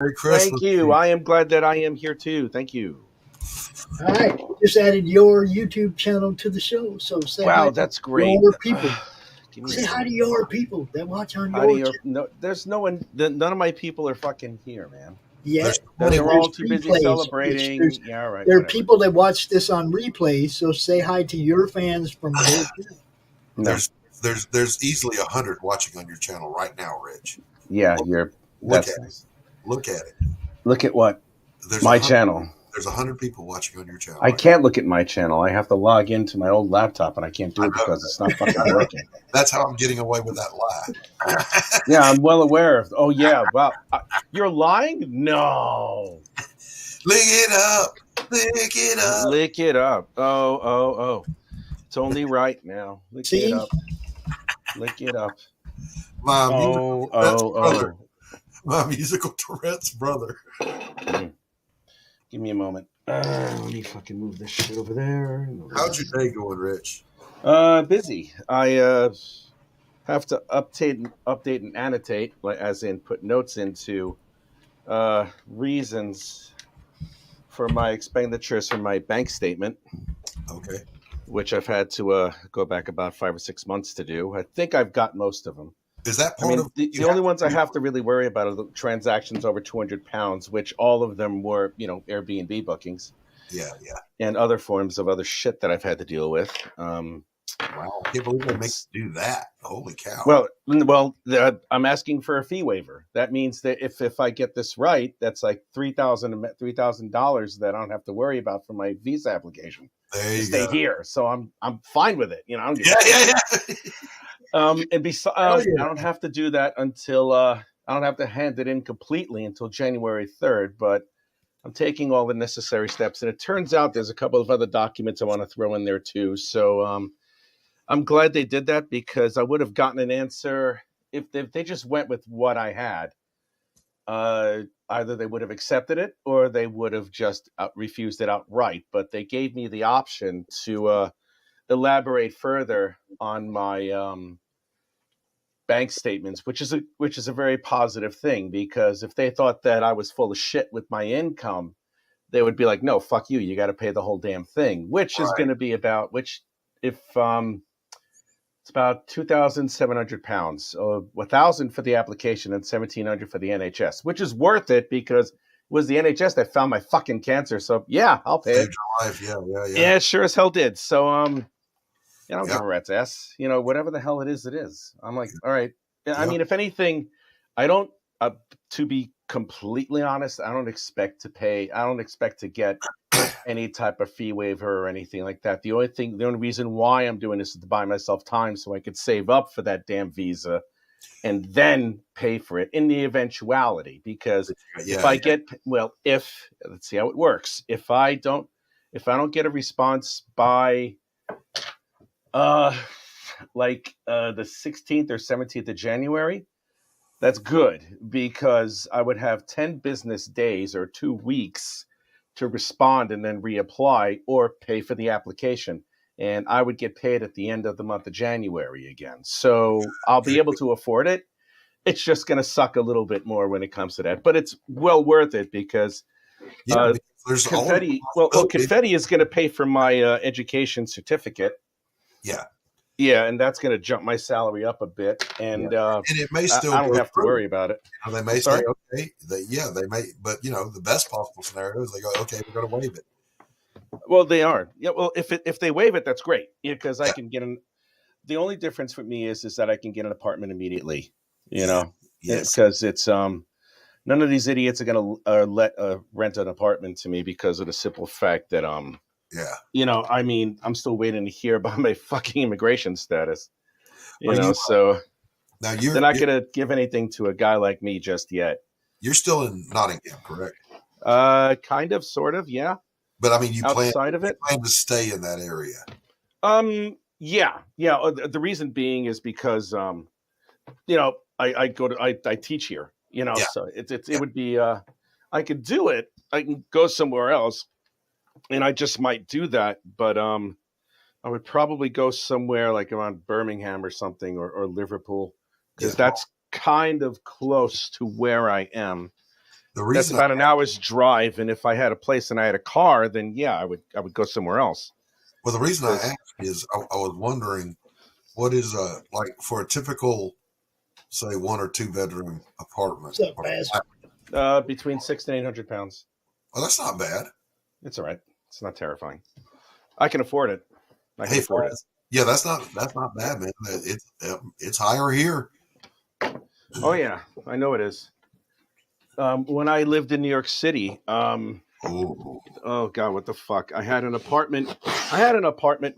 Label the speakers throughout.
Speaker 1: Merry Christmas.
Speaker 2: Thank you. I am glad that I am here too. Thank you.
Speaker 3: All right. Just added your YouTube channel to the show. So say hi
Speaker 2: Wow,
Speaker 3: to
Speaker 2: that's great.
Speaker 3: your people.
Speaker 2: Give me
Speaker 3: Say
Speaker 2: a
Speaker 3: hi to
Speaker 2: moment.
Speaker 3: your people that watch on
Speaker 2: How do
Speaker 3: your
Speaker 2: you?
Speaker 3: channel.
Speaker 2: No, there's no one. None of my people are fucking here, man.
Speaker 3: Yeah.
Speaker 1: There's
Speaker 3: Well,
Speaker 2: They're
Speaker 1: only
Speaker 2: all
Speaker 3: there's
Speaker 2: too busy
Speaker 3: replays.
Speaker 2: celebrating. Yeah, all right,
Speaker 3: There are
Speaker 2: whatever.
Speaker 3: people that watch this on replays. So say hi to your fans from their channel.
Speaker 2: No.
Speaker 1: there's easily 100 watching on your channel right now, Rich.
Speaker 2: Yeah,
Speaker 1: Look
Speaker 2: that's
Speaker 1: at
Speaker 2: nice.
Speaker 1: Look at it.
Speaker 2: Look at what?
Speaker 1: There's
Speaker 2: My
Speaker 1: 100
Speaker 2: channel.
Speaker 1: There's 100 people watching on your channel.
Speaker 2: I
Speaker 1: right
Speaker 2: can't look at my channel. I have to log into my old laptop, and I can't do it because it's not fucking working.
Speaker 1: now. That's how I'm getting away with that lie.
Speaker 2: Yeah, I'm well aware of. Oh yeah, wow. You're lying? No.
Speaker 1: Lick it up. Lick it up.
Speaker 2: Lick it up. Oh. It's only right now. Lick
Speaker 3: See?
Speaker 2: it up. Lick it up.
Speaker 1: My musical Tourette's brother.
Speaker 2: Oh.
Speaker 1: My musical Tourette's brother.
Speaker 2: Give me a moment. Let me fucking move this shit over there.
Speaker 1: How's your day going, Rich?
Speaker 2: Busy. I have to update and annotate, as in put notes into reasons for my expenditures from my bank statement.
Speaker 1: Okay.
Speaker 2: Which I've had to go back about 5 or 6 months to do. I think I've got most of them.
Speaker 1: Is that part of
Speaker 2: the only ones I have to really worry about are the transactions over £200, which all of them were, Airbnb bookings.
Speaker 1: Yeah.
Speaker 2: And other forms of other shit that I've had to deal with.
Speaker 1: Wow, I can't believe they make you do that. Holy cow.
Speaker 2: Well, I'm asking for a fee waiver. That means that if I get this right, that's like $3,000 that I don't have to worry about for my visa application.
Speaker 1: There you
Speaker 2: stay
Speaker 1: go.
Speaker 2: here, so I'm fine with it. I don't give and besides, I don't have to do that until I don't have to hand it in completely until January 3rd. But I'm taking all the necessary steps, and it turns out there's a couple of other documents I want to throw in there too. So I'm glad they did that because I would have gotten an answer if they just went with what I had. Either they would have accepted it or they would have just refused it outright. But they gave me the option to elaborate further on my bank statements, which is a very positive thing, because if they thought that I was full of shit with my income, they would be like, no, fuck you. You got to pay the whole damn thing, which is going to be about it's about £2,700, £1,000 for the application and $1,700 for the NHS, which is worth it because it was the NHS that found my fucking cancer. So yeah, I'll pay it.
Speaker 1: Saved your life. Yeah.
Speaker 2: Yeah, it sure as hell did. So I don't give a rat's ass. Whatever the hell it is, it is. I'm like, all right. I mean, if anything, I don't. To be completely honest, I don't expect to get any type of fee waiver or anything like that. The only reason why I'm doing this is to buy myself time so I could save up for that damn visa and then pay for it in the eventuality. Because let's see how it works. If I don't get a response by the 16th or 17th of January, that's good, because I would have 10 business days or 2 weeks to respond and then reapply or pay for the application. And I would get paid at the end of the month of January again. So I'll be able to afford it. It's just going to suck a little bit more when it comes to that. But it's well worth it because
Speaker 1: there's
Speaker 2: Confetti is going to pay for my education certificate.
Speaker 1: Yeah.
Speaker 2: Yeah, and that's going to jump my salary up a bit, and
Speaker 1: it may still.
Speaker 2: I don't have to worry about it.
Speaker 1: They may say okay. They may, but the best possible scenario is they go, okay, we're going to waive it.
Speaker 2: Well, they are. Yeah. Well, if they waive it, that's great, because I can get an. The only difference for me is that I can get an apartment immediately. Because it's none of these idiots are going to let rent an apartment to me because of the simple fact that I mean, I'm still waiting to hear about my fucking immigration status. So
Speaker 1: now
Speaker 2: they're not going to give anything to a guy like me just yet.
Speaker 1: You're still in Nottingham, correct?
Speaker 2: Kind of, sort of, yeah.
Speaker 1: But I mean, you plan
Speaker 2: to
Speaker 1: stay in that area.
Speaker 2: Yeah. The reason being is because I teach here. So it would be I could do it. I can go somewhere else. And I just might do that, but I would probably go somewhere like around Birmingham or something, or Liverpool, because that's kind of close to where I am.
Speaker 1: The
Speaker 2: That's
Speaker 1: reason
Speaker 2: about an hour's drive, and if I had a place and I had a car, then yeah, I would go somewhere else.
Speaker 1: the reason I asked is I was wondering what is like for a typical, say, 1 or 2 bedroom apartment.
Speaker 3: What's up, Baz?
Speaker 2: Between 600 and 800 pounds.
Speaker 1: Well, that's not bad.
Speaker 2: It's all right. It's not terrifying. I can afford it. I can afford it.
Speaker 1: Yeah, that's not bad, man. It's higher here.
Speaker 2: Oh yeah, I know it is. When I lived in New York City, oh god, what the fuck? I had an apartment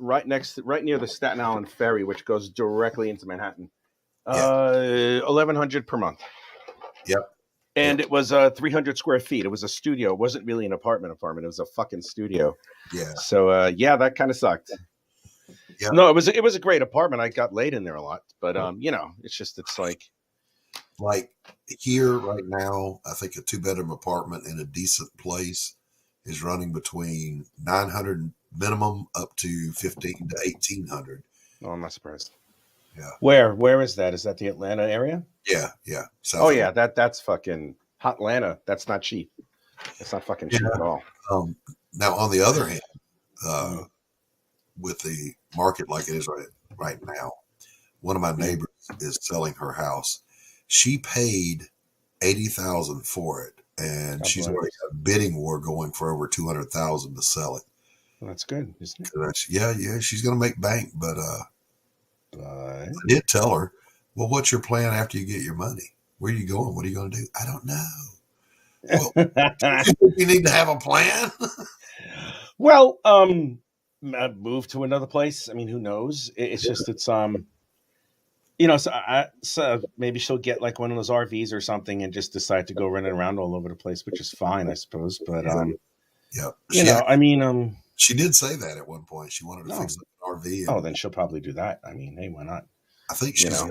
Speaker 2: right near the Staten Island ferry, which goes directly into Manhattan. 1,100 per month.
Speaker 1: Yep.
Speaker 2: And it was 300 square feet. It was a studio. It wasn't really an apartment. It was a fucking studio.
Speaker 1: Yeah.
Speaker 2: So yeah, that kind of sucked.
Speaker 1: Yep.
Speaker 2: No, it was a great apartment. I got laid in there a lot, but it's
Speaker 1: like here right now, I think a 2-bedroom apartment in a decent place is running between 900 minimum up to 15 to 1,800.
Speaker 2: Oh, I'm not surprised.
Speaker 1: Yeah.
Speaker 2: Where is that? Is that the Atlanta area?
Speaker 1: Yeah. South
Speaker 2: oh yeah, that's fucking hot Atlanta. That's not cheap. It's not fucking cheap at all.
Speaker 1: Now on the other hand, with the market like it is right now, one of my neighbors is selling her house. She paid $80,000 for it, and she's already got a bidding war going for over $200,000 to sell it.
Speaker 2: Well, that's good, isn't it?
Speaker 1: Yeah, she's going to make bank, but I did tell her, well, what's your plan after you get your money? Where are you going? What are you going to do? I don't know. Well, you need to have a plan.
Speaker 2: Well, move to another place. I mean, who knows? So maybe she'll get like one of those RVs or something and just decide to go running around all over the place, which is fine, I suppose. But
Speaker 1: she did say that at one point. She wanted to fix an RV.
Speaker 2: Then she'll probably do that. I mean, hey, why not?
Speaker 1: I think she's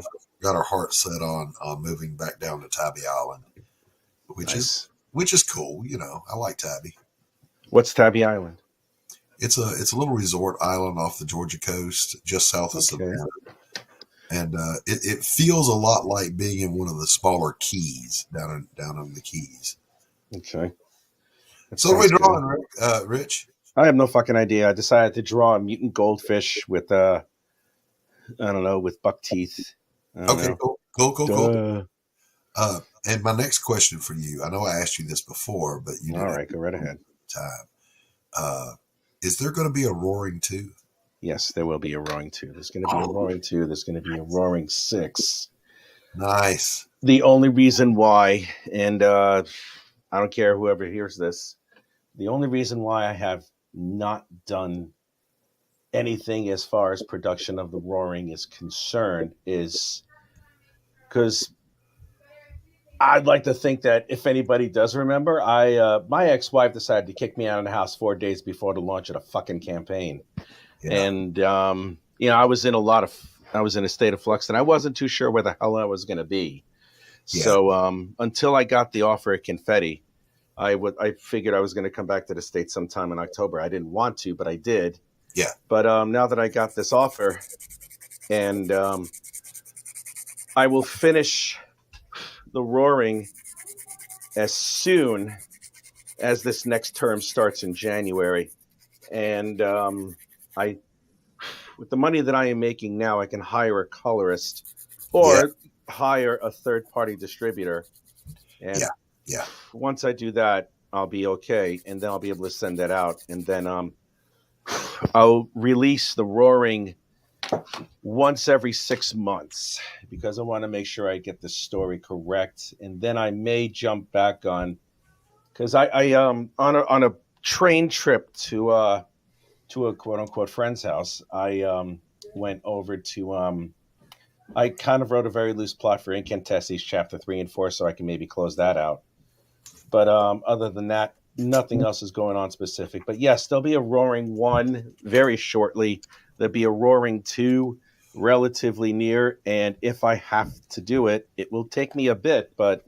Speaker 1: got her heart set on moving back down to Tabby Island, which is cool. I like Tabby.
Speaker 2: What's Tabby Island?
Speaker 1: It's a little resort island off the Georgia coast, just south of Savannah. And it feels a lot like being in one of the smaller keys down in the Keys.
Speaker 2: Okay.
Speaker 1: So what are we drawing, Rich?
Speaker 2: I have no fucking idea. I decided to draw a mutant goldfish with with buck teeth.
Speaker 1: Okay, cool. And my next question for you, I know I asked you this before, but you didn't.
Speaker 2: All right, go right ahead.
Speaker 1: Is there going to be a Roaring 2?
Speaker 2: Yes, there will be a Roaring 2. There's going to be a Roaring 2. There's going to be a Roaring 6.
Speaker 1: Nice.
Speaker 2: The only reason why, and I don't care whoever hears this, the only reason why I have not done anything as far as production of the Roaring is concerned is because I'd like to think that if anybody does remember, my ex-wife decided to kick me out of the house 4 days before the launch of the fucking campaign. Yeah. And, I was in a state of flux and I wasn't too sure where the hell I was going to be. Yeah. So, until I got the offer at Confetti, I figured I was going to come back to the States sometime in October. I didn't want to, but I did.
Speaker 1: Yeah.
Speaker 2: But, now that I got this offer and, I will finish the Roaring as soon as this next term starts in January. And, with the money that I am making now, I can hire a colorist or hire a third-party distributor. And once I do that, I'll be okay. And then I'll be able to send that out. And then I'll release the Roaring once every 6 months because I want to make sure I get the story correct. And then I may jump back on because I on a train trip to a quote unquote friend's house, I went over to I kind of wrote a very loose plot for Incantesses chapter 3 and 4, so I can maybe close that out. But other than that, nothing else is going on specific. But yes, there'll be a Roaring 1 very shortly. There'll be a Roaring 2 relatively near, and if I have to do it, it will take me a bit, but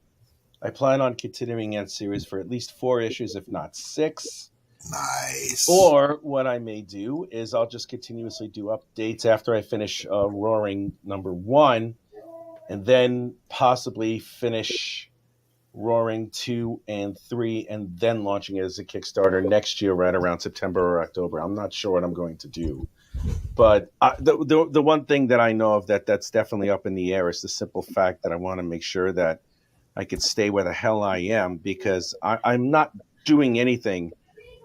Speaker 2: I plan on continuing that series for at least 4 issues, if not 6.
Speaker 1: Nice.
Speaker 2: Or what I may do is I'll just continuously do updates after I finish Roaring number 1, and then possibly finish Roaring 2 and 3, and then launching it as a Kickstarter next year, right around September or October. I'm not sure what I'm going to do. But the one thing that I know of that's definitely up in the air is the simple fact that I want to make sure that I could stay where the hell I am, because I'm not doing anything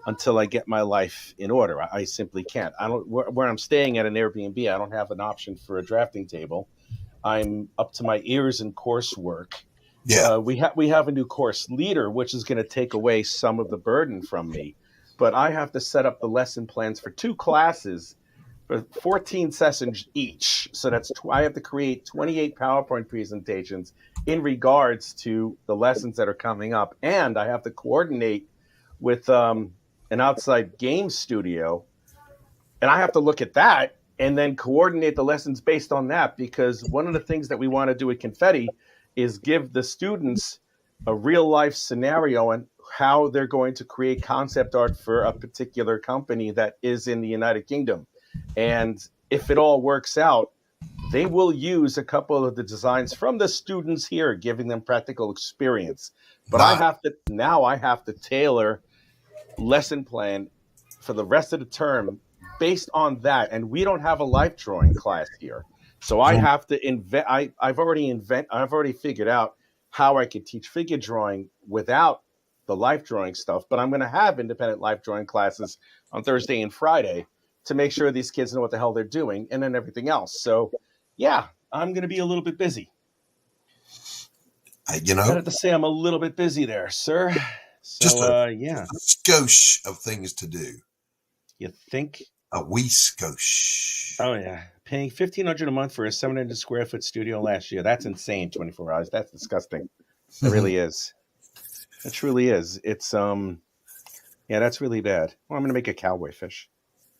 Speaker 2: until I get my life in order. I simply can't. I don't. Where I'm staying at an Airbnb, I don't have an option for a drafting table. I'm up to my ears in coursework.
Speaker 1: Yeah.
Speaker 2: We have a new course leader, which is going to take away some of the burden from me. But I have to set up the lesson plans for 2 classes for 14 sessions each. So I have to create 28 PowerPoint presentations in regards to the lessons that are coming up. And I have to coordinate with an outside game studio. And I have to look at that and then coordinate the lessons based on that, because one of the things that we want to do with Confetti is give the students a real life scenario and how they're going to create concept art for a particular company that is in the United Kingdom. And if it all works out, they will use a couple of the designs from the students here, giving them practical experience. But I have to tailor lesson plan for the rest of the term based on that. And we don't have a life drawing class here. So I have to invent. I've already figured out how I could teach figure drawing without the life drawing stuff, but I'm going to have independent life drawing classes on Thursday and Friday to make sure these kids know what the hell they're doing, and then everything else. So yeah, I'm going to be a little bit busy.
Speaker 1: I
Speaker 2: have to say I'm a little bit busy there, sir. So,
Speaker 1: just a skosh of things to do.
Speaker 2: You think?
Speaker 1: A wee skosh.
Speaker 2: Oh, yeah. Paying $1,500 a month for a 700 square foot studio last year. That's insane. 24 hours. That's disgusting. It really is. It truly is. It's, yeah, that's really bad. Well, I'm going to make a cowboy fish.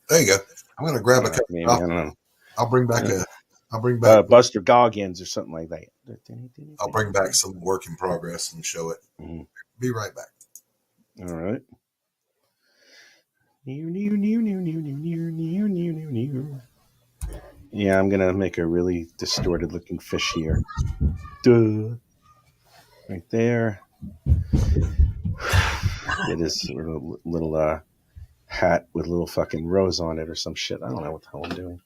Speaker 1: There you go. I'm going to grab a couple. I don't know. I'll bring back
Speaker 2: Buster Goggins or something like that.
Speaker 1: I'll bring back some work in progress and show it. Mm-hmm. Be right back.
Speaker 2: All right. Yeah, I'm gonna make a really distorted looking fish here. Duh. Right there. It is a little hat with little fucking rose on it or some shit. I don't know what the hell I'm doing.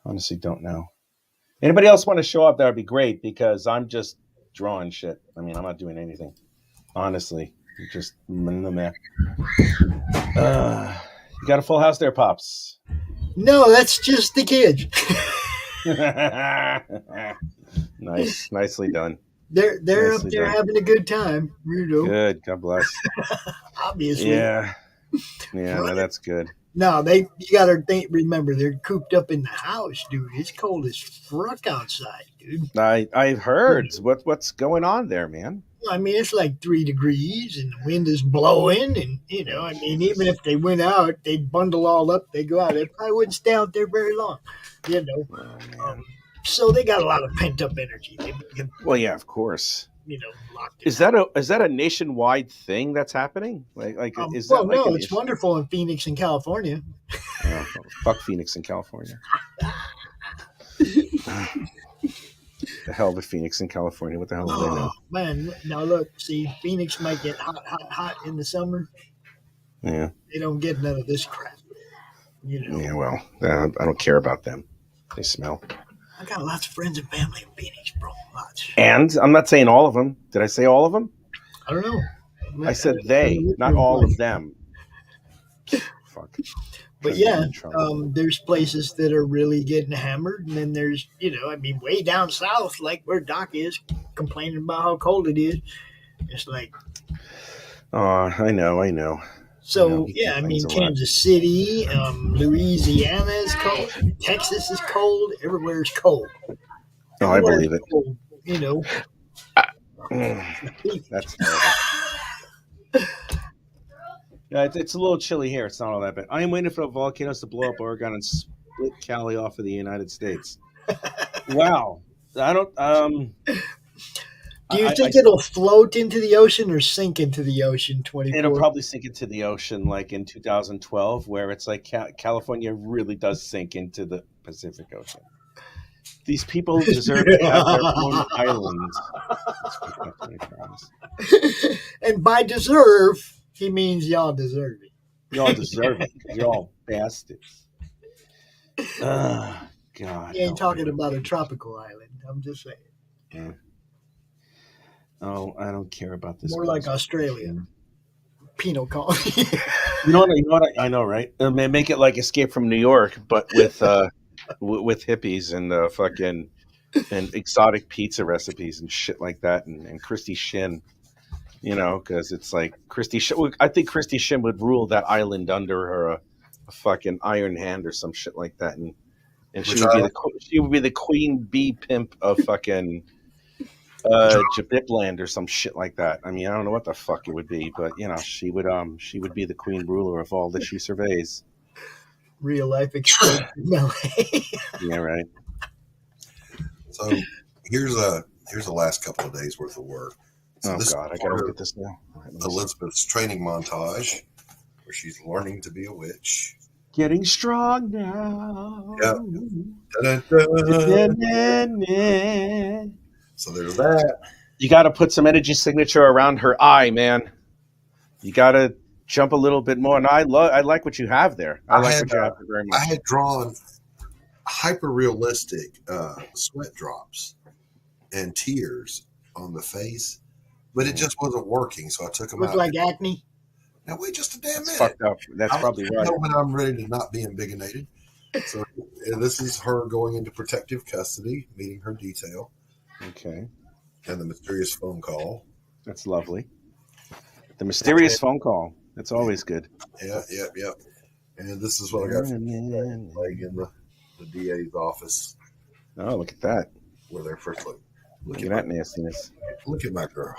Speaker 2: Honestly, don't know. Anybody else want to show up? That would be great, because I'm just drawing shit. I mean, I'm not doing anything. Honestly, just meh. You got a full house there, Pops?
Speaker 3: No, that's just the kids.
Speaker 2: Nice, nicely done.
Speaker 3: They're nicely up there having a good time. You know.
Speaker 2: Good, God bless.
Speaker 3: Obviously.
Speaker 2: Yeah. No, that's good.
Speaker 3: No, you got to remember, they're cooped up in the house, dude. It's cold as fuck outside, dude.
Speaker 2: I've heard. What's going on there, man?
Speaker 3: I mean, it's like 3 degrees and the wind is blowing, and I mean, even if they went out, they'd bundle all up, they go out. They probably wouldn't stay out there very long, so they got a lot of pent up energy.
Speaker 2: Well, yeah, of course.
Speaker 3: Locked
Speaker 2: is that a nationwide thing that's happening? Is that
Speaker 3: no, it's wonderful in Phoenix and California.
Speaker 2: Oh, fuck Phoenix and California. The hell with Phoenix and California. What the hell do they know?
Speaker 3: Man, now look, see, Phoenix might get hot in the summer.
Speaker 2: Yeah.
Speaker 3: They don't get none of this crap.
Speaker 2: Yeah, well, I don't care about them. They smell.
Speaker 3: I got lots of friends and family in Phoenix, bro. Lots.
Speaker 2: And I'm not saying all of them. Did I say all of them?
Speaker 3: I don't know.
Speaker 2: I said they, not all of them. Fuck.
Speaker 3: But yeah, there's places that are really getting hammered, and then there's, way down south, like where Doc is, complaining about how cold it is. It's like,
Speaker 2: oh, I know.
Speaker 3: So I mean, Kansas City, Louisiana is cold, Texas is cold, everywhere is cold.
Speaker 2: Oh, I believe it.
Speaker 3: Cold,
Speaker 2: That's terrible. Yeah, it's a little chilly here. It's not all that bad. I am waiting for the volcanoes to blow up Oregon and split Cali off of the United States. Wow. I don't.
Speaker 3: Do you think it'll float into the ocean or sink into the ocean?
Speaker 2: It'll probably sink into the ocean, like in 2012, where it's like California really does sink into the Pacific Ocean. These people deserve to have their own island.
Speaker 3: And by deserve, he means y'all deserve it.
Speaker 2: Y'all deserve it because you're all bastards. God.
Speaker 3: He ain't talking about a tropical island. I'm just saying.
Speaker 2: Yeah. Oh, I don't care about this.
Speaker 3: More like Australia. Penal colony.
Speaker 2: You know what? I know, right? Make it like Escape from New York, but with hippies and fucking and exotic pizza recipes and shit like that, and Christie Shinn. You know, because it's like Christie Shinn. I think Christie Shinn would rule that island under her a fucking iron hand or some shit like that, and she would be the queen bee pimp of fucking Jabipland or some shit like that. I mean, I don't know what the fuck it would be, but you know, she would be the queen ruler of all that she surveys.
Speaker 3: Real life experience in LA.
Speaker 2: Yeah, right.
Speaker 1: So here's the last couple of days worth of work. So
Speaker 2: God, I gotta look at this now.
Speaker 1: Elizabeth's training montage, where she's learning to be a witch.
Speaker 2: Getting strong now.
Speaker 1: Yeah. So there's that.
Speaker 2: You got to put some energy signature around her eye, man. You got to jump a little bit more. And I like what you have there. I like what you have there very much.
Speaker 1: I had drawn hyper realistic sweat drops and tears on the face, but it just wasn't working. So I took them out.
Speaker 3: Looked like acne.
Speaker 1: Now wait just a damn minute.
Speaker 2: Fucked up. That's probably right.
Speaker 1: When I'm ready to not be embiggenated. So this is her going into protective custody, meeting her detail.
Speaker 2: Okay.
Speaker 1: And the mysterious phone call.
Speaker 2: That's lovely. The mysterious phone call. That's always good.
Speaker 1: Yeah. And this is what I got from like in the DA's office.
Speaker 2: Oh, look at that.
Speaker 1: Where they're first looking.
Speaker 2: Look at that nastiness.
Speaker 1: Look at my girl.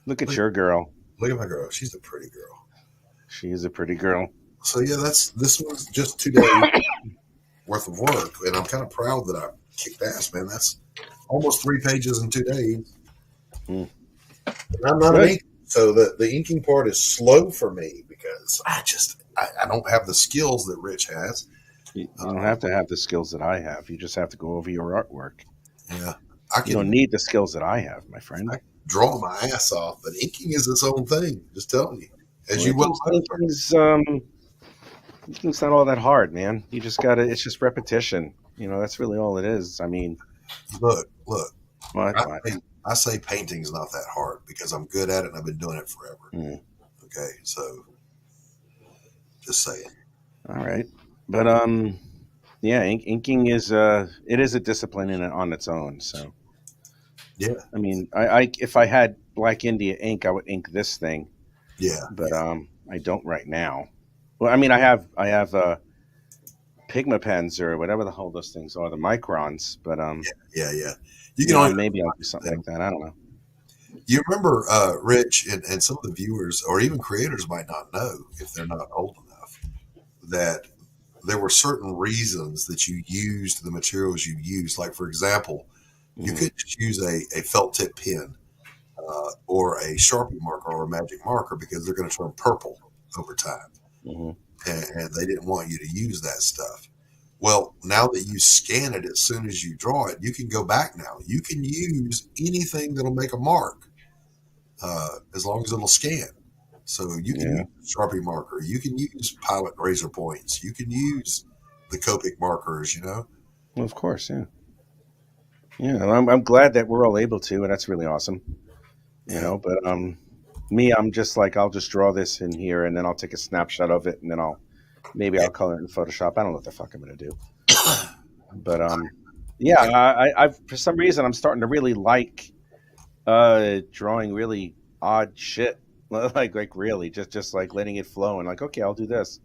Speaker 2: Look at your girl.
Speaker 1: Look at my girl. She's a pretty girl.
Speaker 2: She is a pretty girl.
Speaker 1: So yeah, this was just 2 days worth of work, and I'm kind of proud that I kicked ass, man. That's almost 3 pages in 2 days. And I'm not an inker, so the inking part is slow for me because I don't have the skills that Rich has.
Speaker 2: You don't have to have the skills that I have. You just have to go over your artwork.
Speaker 1: Yeah,
Speaker 2: you don't need the skills that I have, my friend.
Speaker 1: I draw my ass off, but inking is its own thing. Just telling you, as you will.
Speaker 2: Inking's not all that hard, man. You just got to. It's just repetition. You know, that's really all it is. I mean,
Speaker 1: look.
Speaker 2: What?
Speaker 1: I say painting's not that hard because I'm good at it and I've been doing it forever. Okay, so just saying.
Speaker 2: All right, but yeah, inking is it is a discipline on its own. So
Speaker 1: yeah,
Speaker 2: I mean, I if I had Black India ink, I would ink this thing.
Speaker 1: Yeah,
Speaker 2: but I don't right now. Well, I mean, I have Pigma pens or whatever the hell those things are, the microns. But
Speaker 1: yeah. You can
Speaker 2: maybe I'll do something like that. I don't know.
Speaker 1: You remember, Rich, and some of the viewers or even creators might not know if they're not old enough that there were certain reasons that you used the materials you used. Like, for example, you could just use a felt tip pen or a Sharpie marker or a magic marker because they're going to turn purple over time. And they didn't want you to use that stuff. Well, now that you scan it as soon as you draw it, you can go back now. You can use anything that'll make a mark as long as it'll scan. So you can use Sharpie marker. You can use Pilot razor points. You can use the Copic markers, you know?
Speaker 2: Well, of course, yeah. Yeah, I'm glad that we're all able to, and that's really awesome. You know, but me, I'm just like, I'll just draw this in here, and then I'll take a snapshot of it, and then I'll color it in Photoshop. I don't know what the fuck I'm going to do. But, I for some reason, I'm starting to really like drawing really odd shit. like really, just like letting it flow and like, okay, I'll do this.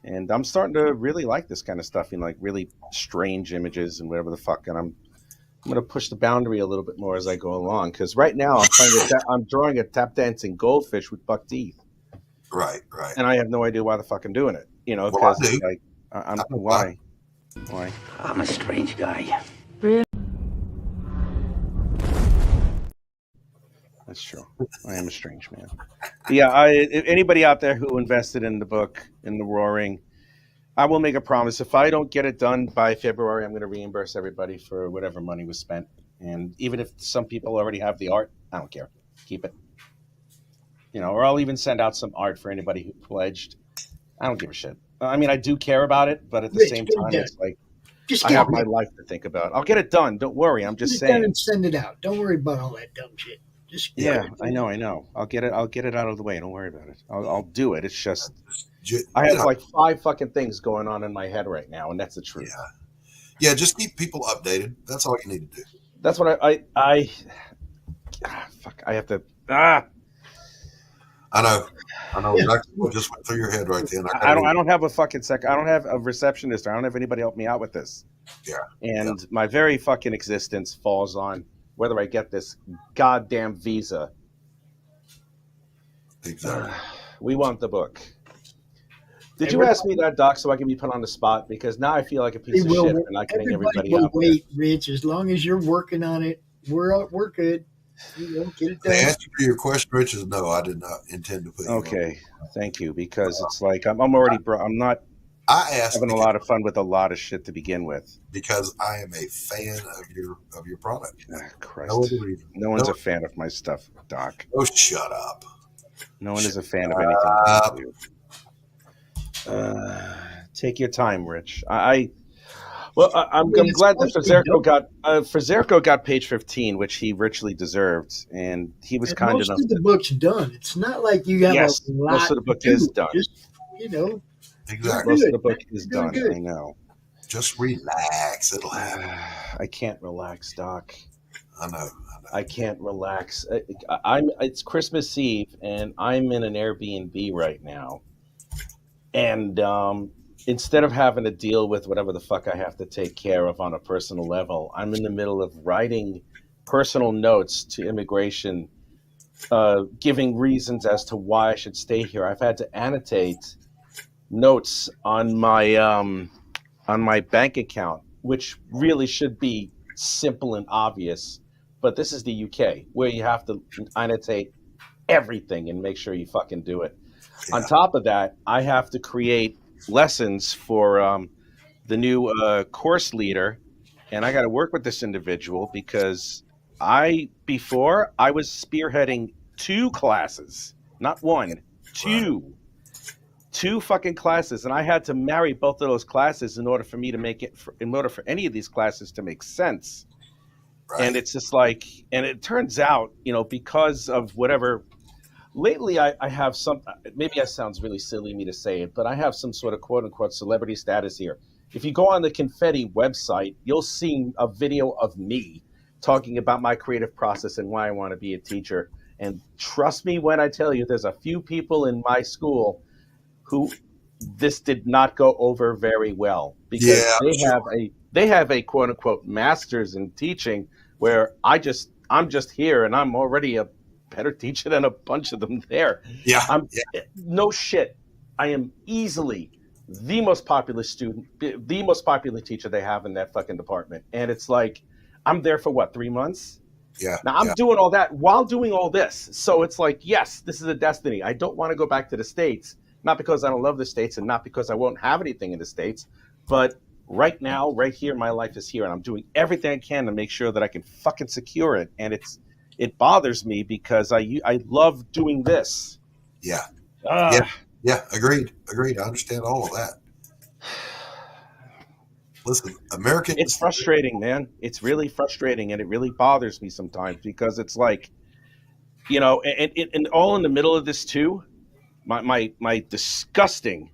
Speaker 2: And I'm starting to really like this kind of stuff, you know, like really strange images and whatever the fuck. And I'm going to push the boundary a little bit more as I go along. Because right now I'm drawing a tap dancing goldfish with buck teeth.
Speaker 1: Right.
Speaker 2: And I have no idea why the fuck I'm doing it. You know, because like, why?
Speaker 4: I'm a strange guy.
Speaker 2: Really? That's true. I am a strange man. Yeah, anybody out there who invested in the book, in the Roaring, I will make a promise. If I don't get it done by February, I'm going to reimburse everybody for whatever money was spent. And even if some people already have the art, I don't care. Keep it. Or I'll even send out some art for anybody who pledged. I don't give a shit. I mean, I do care about it, but at the same time, it's like
Speaker 3: just
Speaker 2: I have my life to think about. I'll get it done. Don't worry. I'm just saying.
Speaker 3: Get it done and send it out. Don't worry about all that dumb shit. Just
Speaker 2: I know. I'll get it out of the way. Don't worry about it. I'll do it. It's just I have like 5 fucking things going on in my head right now, and that's the truth.
Speaker 1: Yeah. Just keep people updated. That's all you need to do.
Speaker 2: That's what I fuck. I have to.
Speaker 1: I know exactly what just went through your head right then.
Speaker 2: I don't have a fucking sec. I don't have a receptionist. I don't have anybody help me out with this.
Speaker 1: Yeah.
Speaker 2: And my very fucking existence falls on whether I get this goddamn visa.
Speaker 1: Exactly.
Speaker 2: We want the book. Did you ask me that, Doc, so I can be put on the spot? Because now I feel like a piece of shit for not getting everybody out.
Speaker 3: Wait, Rich. As long as you're working on it, we're good. Get it done.
Speaker 1: The answer to your question, Rich, is no. I did not intend to put you
Speaker 2: Okay, thank you. Because it's like I'm already. I'm not.
Speaker 1: I asked
Speaker 2: having a lot of fun with a lot of shit to begin with.
Speaker 1: Because I am a fan of your product.
Speaker 2: Christ. No one's a fan of my stuff, Doc.
Speaker 1: Oh, shut up.
Speaker 2: No one is a fan of anything. Take your time, Rich. I'm glad that Fazerko got page 15, which he richly deserved, and he was kind enough.
Speaker 3: Most of the book's done. It's not like you have a lot.
Speaker 2: Most of the book is done.
Speaker 3: Just,
Speaker 1: exactly.
Speaker 2: Most of the book is done. I know.
Speaker 1: Just relax. It'll happen.
Speaker 2: I can't relax, Doc.
Speaker 1: I know.
Speaker 2: I can't relax. It's Christmas Eve, and I'm in an Airbnb right now. And instead of having to deal with whatever the fuck I have to take care of on a personal level, I'm in the middle of writing personal notes to immigration, giving reasons as to why I should stay here. I've had to annotate notes on my bank account, which really should be simple and obvious. But this is the UK, where you have to annotate everything and make sure you fucking do it. Yeah. On top of that, I have to create lessons for the new course leader, and I got to work with this individual because before I was spearheading 2 classes, not 1, 2. 2 fucking classes, and I had to marry both of those classes in order for me to make it, in order for any of these classes to make sense. Right. And it's just like, and it turns out, because of whatever. Lately, I have some, maybe that sounds really silly of me to say it, but I have some sort of quote unquote celebrity status here. If you go on the Confetti website, you'll see a video of me talking about my creative process and why I want to be a teacher. And trust me when I tell you, there's a few people in my school who this did not go over very well because they have a quote unquote master's in teaching where I'm just here and I'm already a better teacher than a bunch of them there. No shit. I am easily the most popular student, the most popular teacher they have in that fucking department. And it's like, I'm there for what, 3 months?
Speaker 1: Yeah.
Speaker 2: Now I'm doing all that while doing all this. So it's like, yes, this is a destiny. I don't want to go back to the States, not because I don't love the States and not because I won't have anything in the States, but right now, right here, my life is here and I'm doing everything I can to make sure that I can fucking secure it. And it bothers me because I love doing this.
Speaker 1: Yeah. Agreed. I understand all of that. Listen,
Speaker 2: it's frustrating, man. It's really frustrating, and it really bothers me sometimes because it's like, and all in the middle of this too, my disgusting,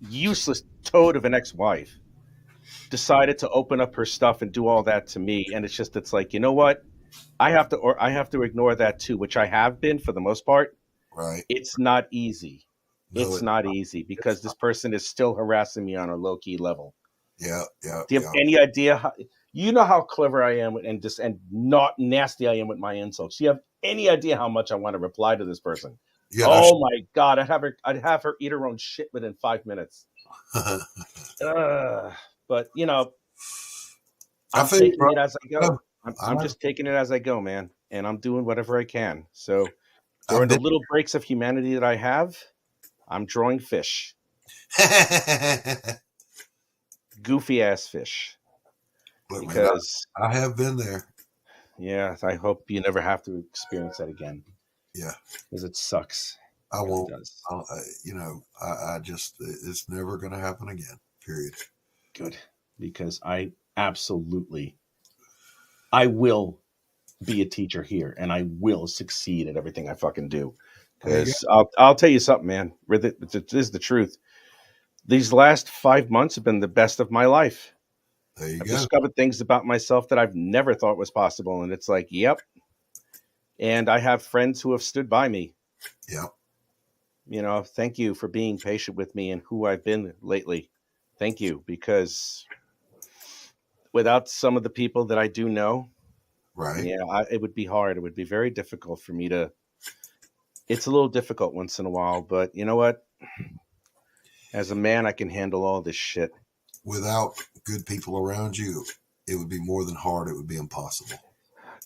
Speaker 2: useless toad of an ex-wife decided to open up her stuff and do all that to me, and it's like, you know what? I have to ignore that too, which I have been for the most part.
Speaker 1: Right.
Speaker 2: It's not easy. It's not easy because this person is still harassing me on a low key level.
Speaker 1: Yeah.
Speaker 2: Do you have any idea how clever I am and not nasty I am with my insults? Do you have any idea how much I want to reply to this person? Yeah, my God, I'd have her eat her own shit within 5 minutes. But I'm taking it as I go. I'm just taking it as I go, man, and I'm doing whatever I can. So during the little breaks of humanity that I have, I'm drawing fish. Goofy ass fish.
Speaker 1: Look,
Speaker 2: Because
Speaker 1: man, I have been there.
Speaker 2: yeah, I hope you never have to experience that again.
Speaker 1: Yeah,
Speaker 2: because it sucks.
Speaker 1: I won't.
Speaker 2: It does.
Speaker 1: I just it's never going to happen again. Period.
Speaker 2: Good, because I will be a teacher here, and I will succeed at everything I fucking do. Because I'll tell you something, man. This is the truth. These last 5 months have been the best of my life. I've discovered things about myself that I've never thought was possible, and it's like, yep. And I have friends who have stood by me.
Speaker 1: Yep.
Speaker 2: Thank you for being patient with me and who I've been lately. Thank you, because without some of the people that I do know,
Speaker 1: right?
Speaker 2: Yeah, it would be hard. It would be very difficult for me to. It's a little difficult once in a while, but you know what? As a man, I can handle all this shit.
Speaker 1: Without good people around you, it would be more than hard. It would be impossible.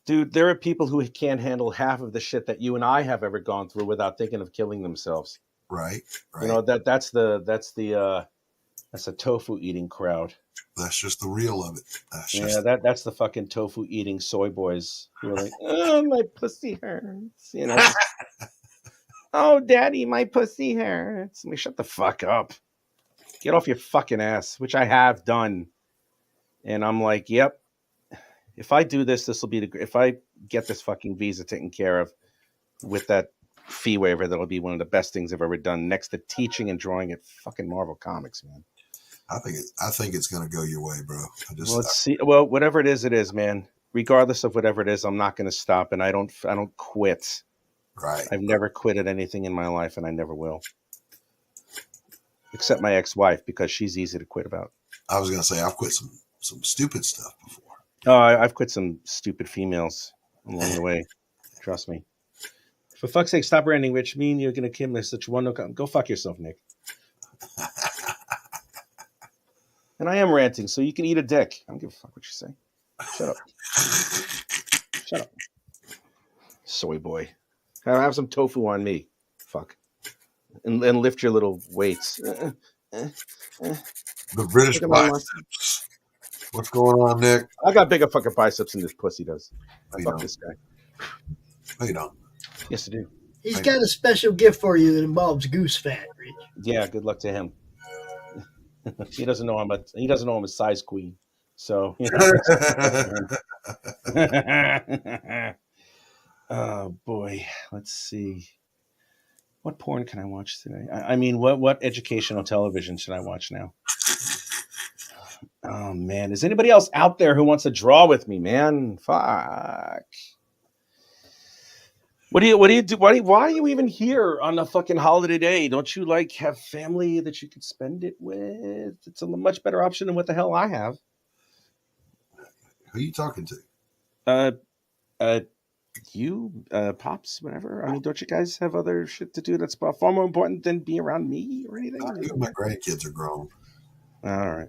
Speaker 2: Dude, there are people who can't handle half of the shit that you and I have ever gone through without thinking of killing themselves.
Speaker 1: Right.
Speaker 2: That's a tofu eating crowd.
Speaker 1: That's just the real of it.
Speaker 2: That's the fucking tofu eating soy boys who are like, oh, my pussy hurts. Oh, daddy, my pussy hurts. I mean, shut the fuck up. Get off your fucking ass, which I have done. And I'm like, yep. If I do this, this will be if I get this fucking visa taken care of with that fee waiver, that'll be one of the best things I've ever done next to teaching and drawing at fucking Marvel Comics, man.
Speaker 1: I think it's going to go your way, bro.
Speaker 2: Let's see. Well, whatever it is, man. Regardless of whatever it is, I'm not going to stop, and I don't quit.
Speaker 1: Right.
Speaker 2: I've never quit at anything in my life, and I never will. Except my ex-wife, because she's easy to quit about.
Speaker 1: I was going to say I've quit some stupid stuff before.
Speaker 2: Oh, I've quit some stupid females along the way. Trust me. For fuck's sake, stop ranting, Rich. Me and you're going to kill me such one. Go fuck yourself, Nick. And I am ranting, so you can eat a dick. I don't give a fuck what you say. Shut up. Shut up. Soy boy. Have some tofu on me. Fuck. And lift your little weights.
Speaker 1: The British biceps. What's going on, Nick?
Speaker 2: I got bigger fucking biceps than this pussy does. Fuck this guy.
Speaker 1: No, you don't.
Speaker 2: Yes, I do.
Speaker 3: He's got a special gift for you that involves goose fat, Rich.
Speaker 2: Yeah, good luck to him. He doesn't know I'm a size queen. So, oh boy, let's see. What porn can I watch today? I mean, what educational television should I watch now? Oh man, is anybody else out there who wants to draw with me, man? Fuck. What do you do? Why are you even here on a fucking holiday day? Don't you have family that you could spend it with? It's a much better option than what the hell I have.
Speaker 1: Who are you talking to?
Speaker 2: You, Pops, whatever. I mean, don't you guys have other shit to do that's far more important than being around me or anything?
Speaker 1: My grandkids are grown.
Speaker 2: All right.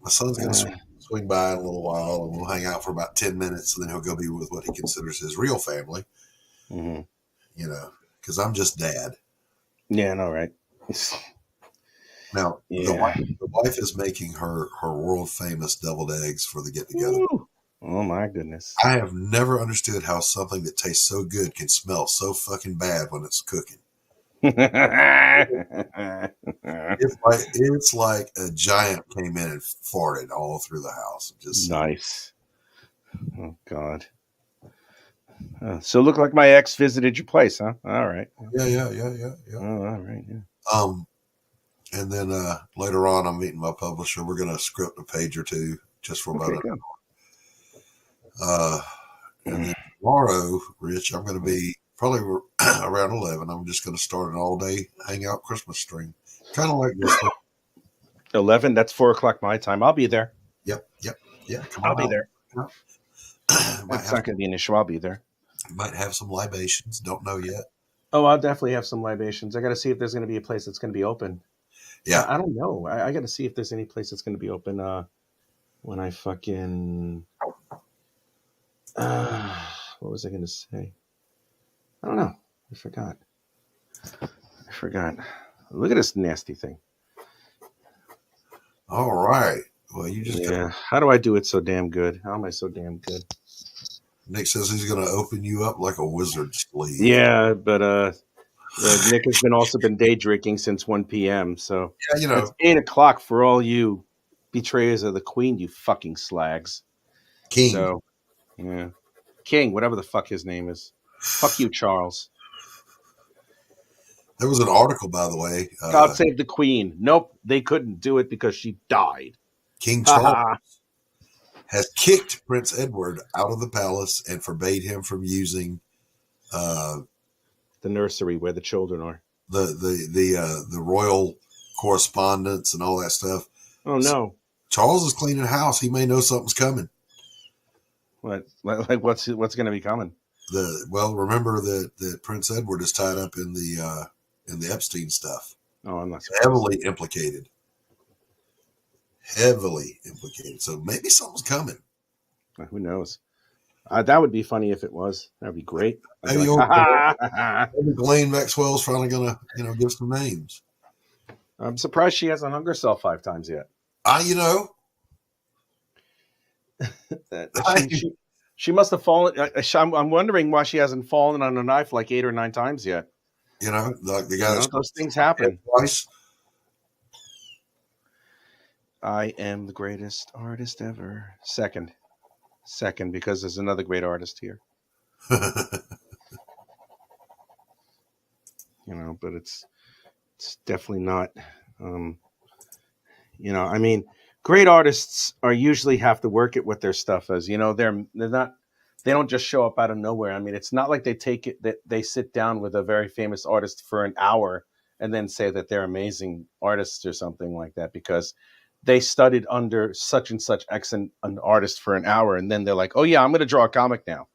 Speaker 1: My son's going to swing by in a little while, and we'll hang out for about 10 minutes, and then he'll go be with what he considers his real family.
Speaker 2: Mm-hmm.
Speaker 1: Because I'm just dad.
Speaker 2: Yeah, I know, right?
Speaker 1: Now, the wife is making her world famous deviled eggs for the get together.
Speaker 2: Oh my goodness!
Speaker 1: I have never understood how something that tastes so good can smell so fucking bad when it's cooking. It's like a giant came in and farted all through the house. Just
Speaker 2: nice. Oh God. So it looked like my ex visited your place, huh? All right.
Speaker 1: Yeah.
Speaker 2: Oh, all right. Yeah.
Speaker 1: And then later on, I'm meeting my publisher. We're going to script a page or two just for about an hour. And then tomorrow, Rich, I'm going to be probably around 11. I'm just going to start an all-day hangout Christmas stream, kind of like this.
Speaker 2: 11. That's 4:00 my time. I'll be there.
Speaker 1: Yep.
Speaker 2: I'll be there.
Speaker 1: That's
Speaker 2: not going to be an issue. I'll be there.
Speaker 1: Might have some libations. Don't know yet.
Speaker 2: Oh, I'll definitely have some libations. I got to see if there's going to be a place that's going to be open.
Speaker 1: Yeah.
Speaker 2: I don't know. I got to see if there's any place that's going to be open when I fucking... what was I going to say? I don't know. I forgot. Look at this nasty thing.
Speaker 1: All right. Well, you just
Speaker 2: How do I do it so damn good? How am I so damn good?
Speaker 1: Nick says he's going to open you up like a wizard's sleeve.
Speaker 2: Yeah, but Nick has also been day drinking since 1 p.m. So it's 8 o'clock for all you betrayers of the Queen, you fucking slags.
Speaker 1: King.
Speaker 2: So, yeah. King, whatever the fuck his name is. Fuck you, Charles.
Speaker 1: There was an article, by the way.
Speaker 2: God save the Queen. Nope, they couldn't do it because she died.
Speaker 1: King Charles has kicked Prince Edward out of the palace and forbade him from using
Speaker 2: the nursery where the children are.
Speaker 1: The royal correspondence and all that stuff.
Speaker 2: Oh, no.
Speaker 1: Charles is cleaning house. He may know something's coming.
Speaker 2: What? Like what's going to be coming?
Speaker 1: Remember that Prince Edward is tied up in the Epstein stuff.
Speaker 2: Oh, I'm not surprised.
Speaker 1: Heavily implicated. So maybe something's coming.
Speaker 2: Who knows? That would be funny if it was. That'd be great.
Speaker 1: Maybe Ghislaine Maxwell's finally gonna, give some names.
Speaker 2: I'm surprised she hasn't hung herself 5 times yet. She must have fallen. I'm wondering why she hasn't fallen on a knife like 8 or 9 times yet.
Speaker 1: The guy
Speaker 2: those things happen.
Speaker 1: Twice.
Speaker 2: I am the greatest artist ever. Second, because there's another great artist here. But it's definitely not. Great artists are usually have to work at what their stuff is. They're not. They don't just show up out of nowhere. I mean, it's not like they sit down with a very famous artist for an hour and then say that they're amazing artists or something like that because they studied under such and such excellent an artist for an hour, and then they're like, "Oh yeah, I'm going to draw a comic now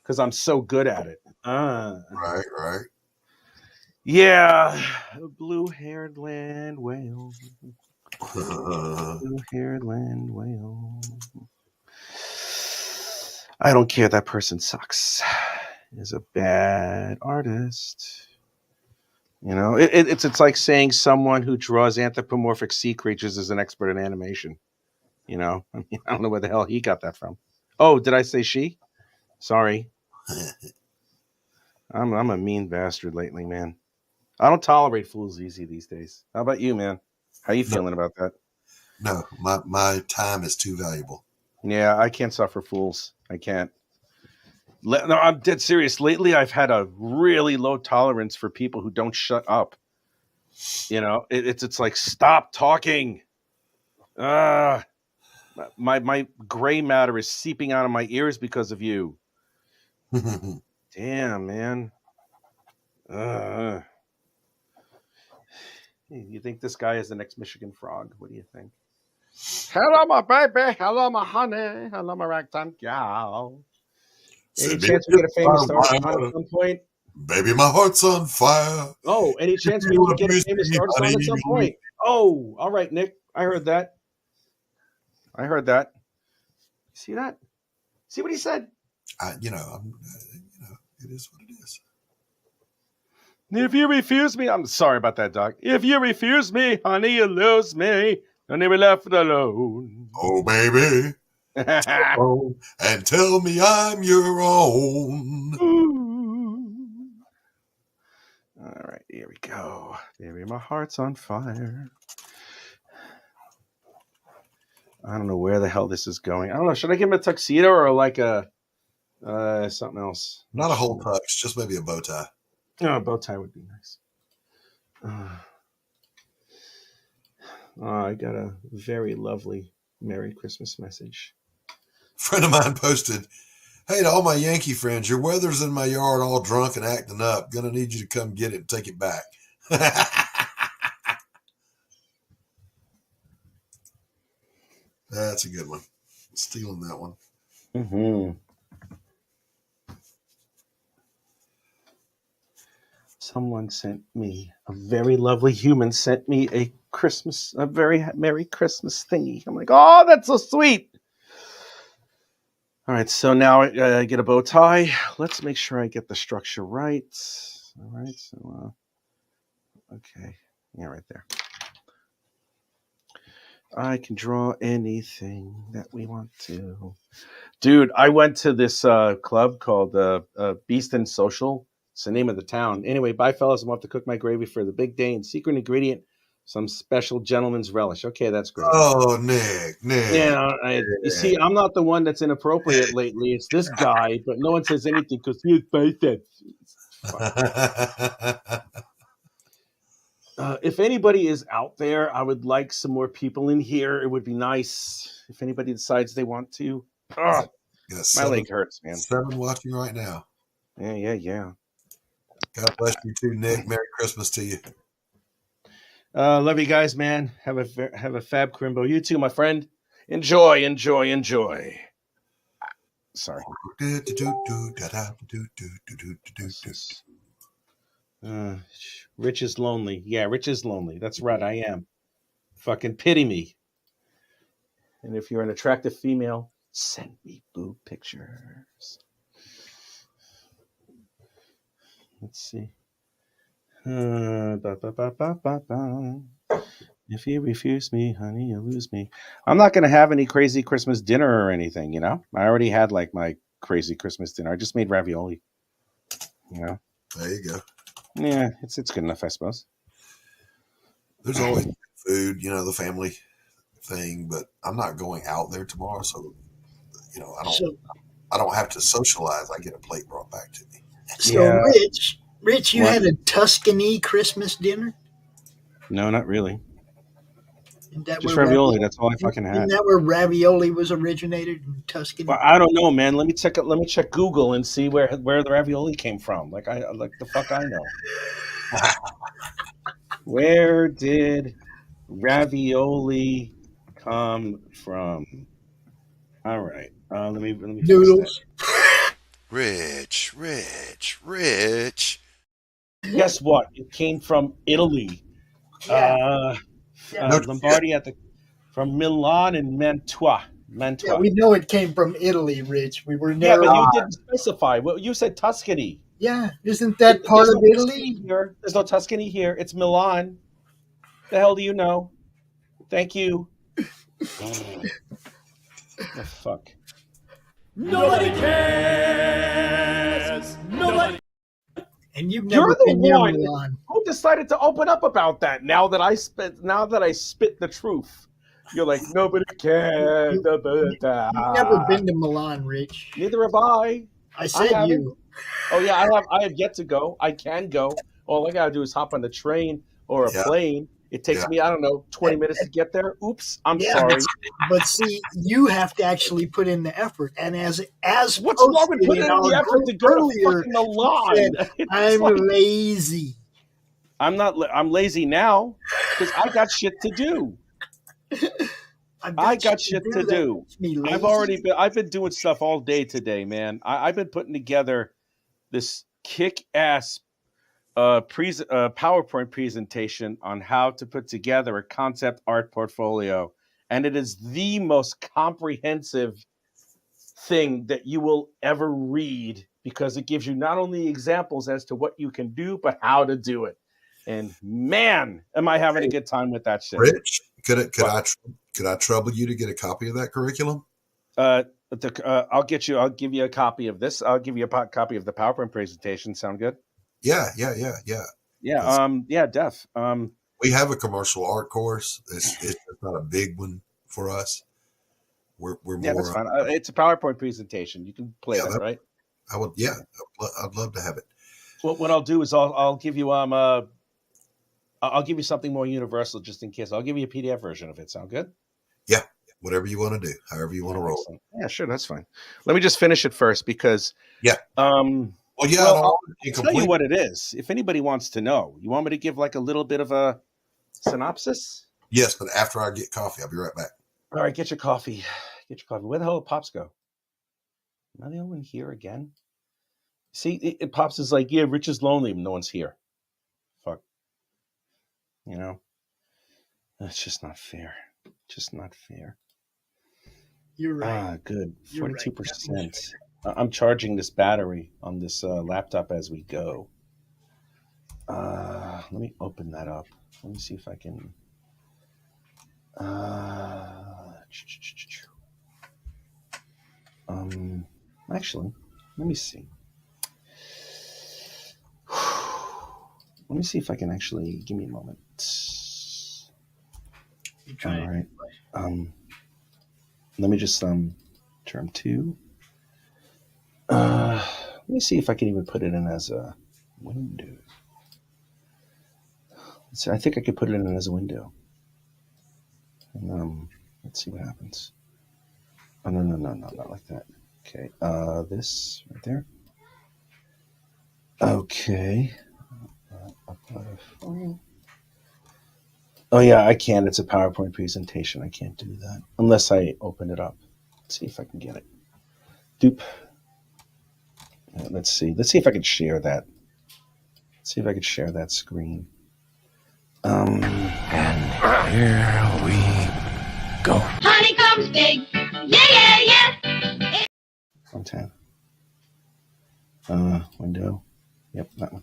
Speaker 2: because I'm so good at it."
Speaker 1: Right.
Speaker 2: Yeah, blue-haired land whale. Blue-haired land whale. I don't care. That person sucks. Is a bad artist. It's like saying someone who draws anthropomorphic sea creatures is an expert in animation. I don't know where the hell he got that from. Oh, did I say she? Sorry. I'm a mean bastard lately, man. I don't tolerate fools easy these days. How about you, man? How you feeling about that?
Speaker 1: No, my time is too valuable.
Speaker 2: Yeah, I can't suffer fools. I can't. No, I'm dead serious. Lately, I've had a really low tolerance for people who don't shut up. It's like, stop talking. My gray matter is seeping out of my ears because of you. Damn, man. You think this guy is the next Michigan Frog? What do you think? Hello, my baby. Hello, my honey. Hello, my ragtime gal. Any chance we get a famous artist on at some point?
Speaker 1: Baby, my heart's on fire.
Speaker 2: Oh, any chance we can get a famous artist on at some point? Oh, all right, Nick. I heard that. See that? See what he said?
Speaker 1: It is what it is.
Speaker 2: If you refuse me, I'm sorry about that, Doc. If you refuse me, honey, you lose me. I'll never left alone.
Speaker 1: Oh, baby. And tell me I'm your own.
Speaker 2: Ooh. All right, here we go. Baby, my heart's on fire. I don't know where the hell this is going. I don't know. Should I give him a tuxedo or like a something else?
Speaker 1: Not a whole tux, just maybe a bow tie.
Speaker 2: Oh, a bow tie would be nice. I got a very lovely Merry Christmas message.
Speaker 1: A friend of mine posted, "Hey, to all my Yankee friends, your weather's in my yard all drunk and acting up. Gonna need you to come get it and take it back." That's a good one. Stealing that one.
Speaker 2: Mm-hmm. Someone sent me, a very lovely human sent me a very Merry Christmas thingy. I'm like, oh, that's so sweet. All right, so now I get a bow tie. Let's make sure I get the structure right. All right, so Okay. Yeah, right there. I can draw anything that we want to. Dude, I went to this club called Beeston Social. It's the name of the town. Anyway, bye, fellas. I'm off to cook my gravy for the big day and secret ingredient, some special gentleman's relish. Okay, that's great.
Speaker 1: Oh, Nick.
Speaker 2: Yeah, you see, I'm not the one that's inappropriate lately. It's this guy, but no one says anything because he has biceps. If anybody is out there, I would like some more people in here. It would be nice if anybody decides they want to. My leg hurts, man.
Speaker 1: 7 watching right now.
Speaker 2: Yeah.
Speaker 1: God bless you too, Nick. Merry Christmas to you.
Speaker 2: Love you guys, man. Have a fab crimbo. You too, my friend. Enjoy. Sorry. Rich is lonely. Yeah, Rich is lonely. That's right, I am. Fucking pity me. And if you're an attractive female, send me boob pictures. Let's see. If you refuse me, honey, you'll lose me. I'm not going to have any crazy Christmas dinner or anything, you know? I already had like my crazy Christmas dinner. I just made ravioli. You know?
Speaker 1: There you go.
Speaker 2: Yeah, it's good enough, I suppose.
Speaker 1: There's always food, you know, the family thing, but I'm not going out there tomorrow, so you know, I don't have to socialize. I get a plate brought back to me.
Speaker 3: So yeah. Rich, you had a Tuscany Christmas dinner?
Speaker 2: No, not really. Just ravioli. That's all I fucking had.
Speaker 3: Isn't that where ravioli was originated, in Tuscany?
Speaker 2: Well, I don't know, man. Let me check Google and see where the ravioli came from. Like the fuck I know. Where did ravioli come from? All right. Let me
Speaker 3: noodles.
Speaker 1: Rich.
Speaker 2: Guess what? It came from Italy.
Speaker 3: Yeah.
Speaker 2: Lombardy from Milan and Mantua.
Speaker 3: Yeah, we know it came from Italy, Rich. We were never.
Speaker 2: Yeah, but you didn't specify. Well, you said Tuscany.
Speaker 3: Yeah, isn't that part of Italy?
Speaker 2: There's no Tuscany here. It's Milan. The hell do you know? Thank you. Oh, fuck.
Speaker 5: Nobody cares. Nobody.
Speaker 3: And you've never been near Milan.
Speaker 2: Who decided to open up about that? Now that I spit the truth, you're like, nobody cares.
Speaker 3: You've never been to Milan, Rich.
Speaker 2: Neither have I.
Speaker 3: I said you.
Speaker 2: Oh yeah, I have yet to go. I can go. All I gotta do is hop on the train or a plane. It takes me, I don't know, 20 minutes to get there. Oops, I'm sorry.
Speaker 3: But see, you have to actually put in the effort. And as
Speaker 2: what's wrong with putting in the effort to go to fucking Milan?
Speaker 3: I'm lazy.
Speaker 2: I'm lazy now because I got shit to do. I got shit to do. I've been doing stuff all day today, man. I've been putting together this kick-ass PowerPoint presentation on how to put together a concept art portfolio. And it is the most comprehensive thing that you will ever read because it gives you not only examples as to what you can do, but how to do it. And man, am I having a good time with that shit.
Speaker 1: Rich, could I trouble you to get a copy of that curriculum?
Speaker 2: I'll give you a copy of this. I'll give you a copy of the PowerPoint presentation. Sound good?
Speaker 1: Yeah.
Speaker 2: Def.
Speaker 1: We have a commercial art course. It's not a big one for us. We're more.
Speaker 2: Yeah, that's fine. It's a PowerPoint presentation. You can play that, right?
Speaker 1: I would. Yeah, I'd love to have it.
Speaker 2: Well, what I'll do is I'll give you I'll give you something more universal just in case. I'll give you a PDF version of it. Sound good?
Speaker 1: Yeah. Whatever you want to do, however you want to roll.
Speaker 2: Yeah, sure, that's fine. Let me just finish it first because
Speaker 1: I'll
Speaker 2: tell you what it is. If anybody wants to know, you want me to give like a little bit of a synopsis?
Speaker 1: Yes, but after I get coffee, I'll be right back.
Speaker 2: All right, get your coffee. Where the hell did Pops go? Am I the only one here again? See, Pops is like, yeah, Rich is lonely, no one's here. Fuck. You know? That's just not fair.
Speaker 3: You're right.
Speaker 2: Good. 42%. I'm charging this battery on this laptop as we go. Let me open that up. Let me see if I can. Actually, let me see. Let me see if I can actually. Give me a moment.
Speaker 3: You trying?
Speaker 2: All right. Let me just term 2. Let me see if I can even put it in as a window. So I think I could put it in as a window. And, let's see what happens. Oh, no, not like that. Okay, this right there. Okay. Oh yeah, I can. It's a PowerPoint presentation. I can't do that unless I open it up. Let's see if I can get it. Doop. Let's see. Let's see if I can share that. Let's see if I can share that screen.
Speaker 4: And here we go.
Speaker 6: Honeycomb's big. Yeah.
Speaker 2: On tab. Window. Yep, that one.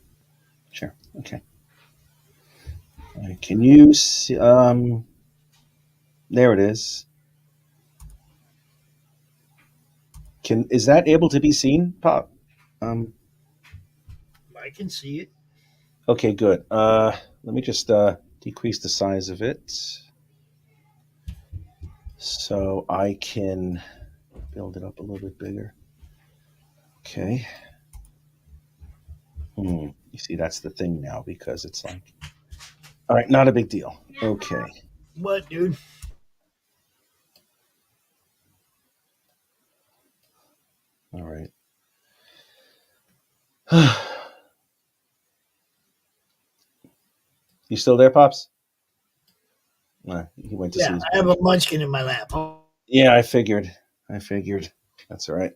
Speaker 2: Share. Okay. Can you see? There it is. Is that able to be seen, Pop?
Speaker 3: I can see it.
Speaker 2: Okay, good. Let me just decrease the size of it so I can build it up a little bit bigger. Okay. You see, that's the thing now because it's like, all right, not a big deal. Okay.
Speaker 3: What, dude?
Speaker 2: All right. You still there, Pops? He went to see his
Speaker 3: I have a munchkin in my lap.
Speaker 2: Yeah, I figured. That's all right.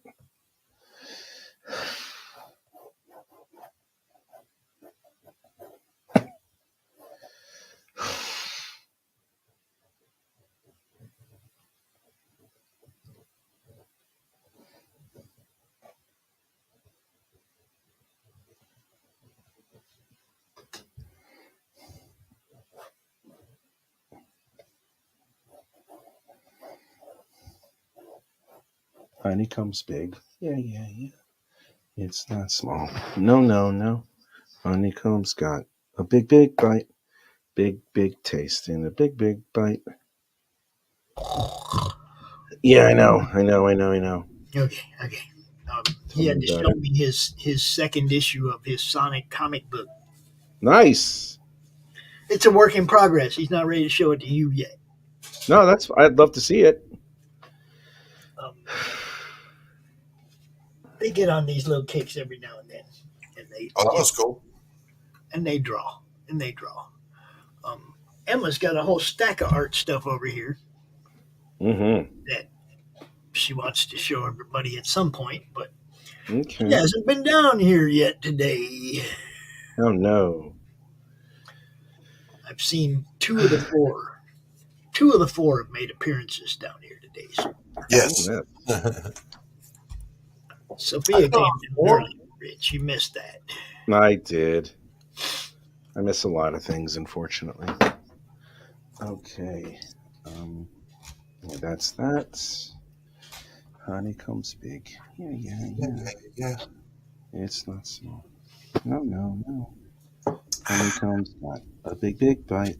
Speaker 2: Honeycomb's big. Yeah. It's not small. No. Honeycomb's got a big bite. Big taste and a big bite. Yeah, I know.
Speaker 3: Okay. He had to show me his second issue of his Sonic comic book.
Speaker 2: Nice.
Speaker 3: It's a work in progress. He's not ready to show it to you yet.
Speaker 2: No, I'd love to see it.
Speaker 3: They get on these little kicks every now and then, and
Speaker 1: that's cool.
Speaker 3: And they draw. Emma's got a whole stack of art stuff over here that she wants to show everybody at some point, but she hasn't been down here yet today.
Speaker 2: Oh no!
Speaker 3: I've seen 2 of the 4. 2 of the 4 have made appearances down here today. So.
Speaker 1: Yes.
Speaker 3: Sophia came in early, Rich. You missed that.
Speaker 2: I did. I miss a lot of things, unfortunately. Okay. That's that. Honeycomb's big. Yeah. It's not small. No. Honeycomb's got a big bite.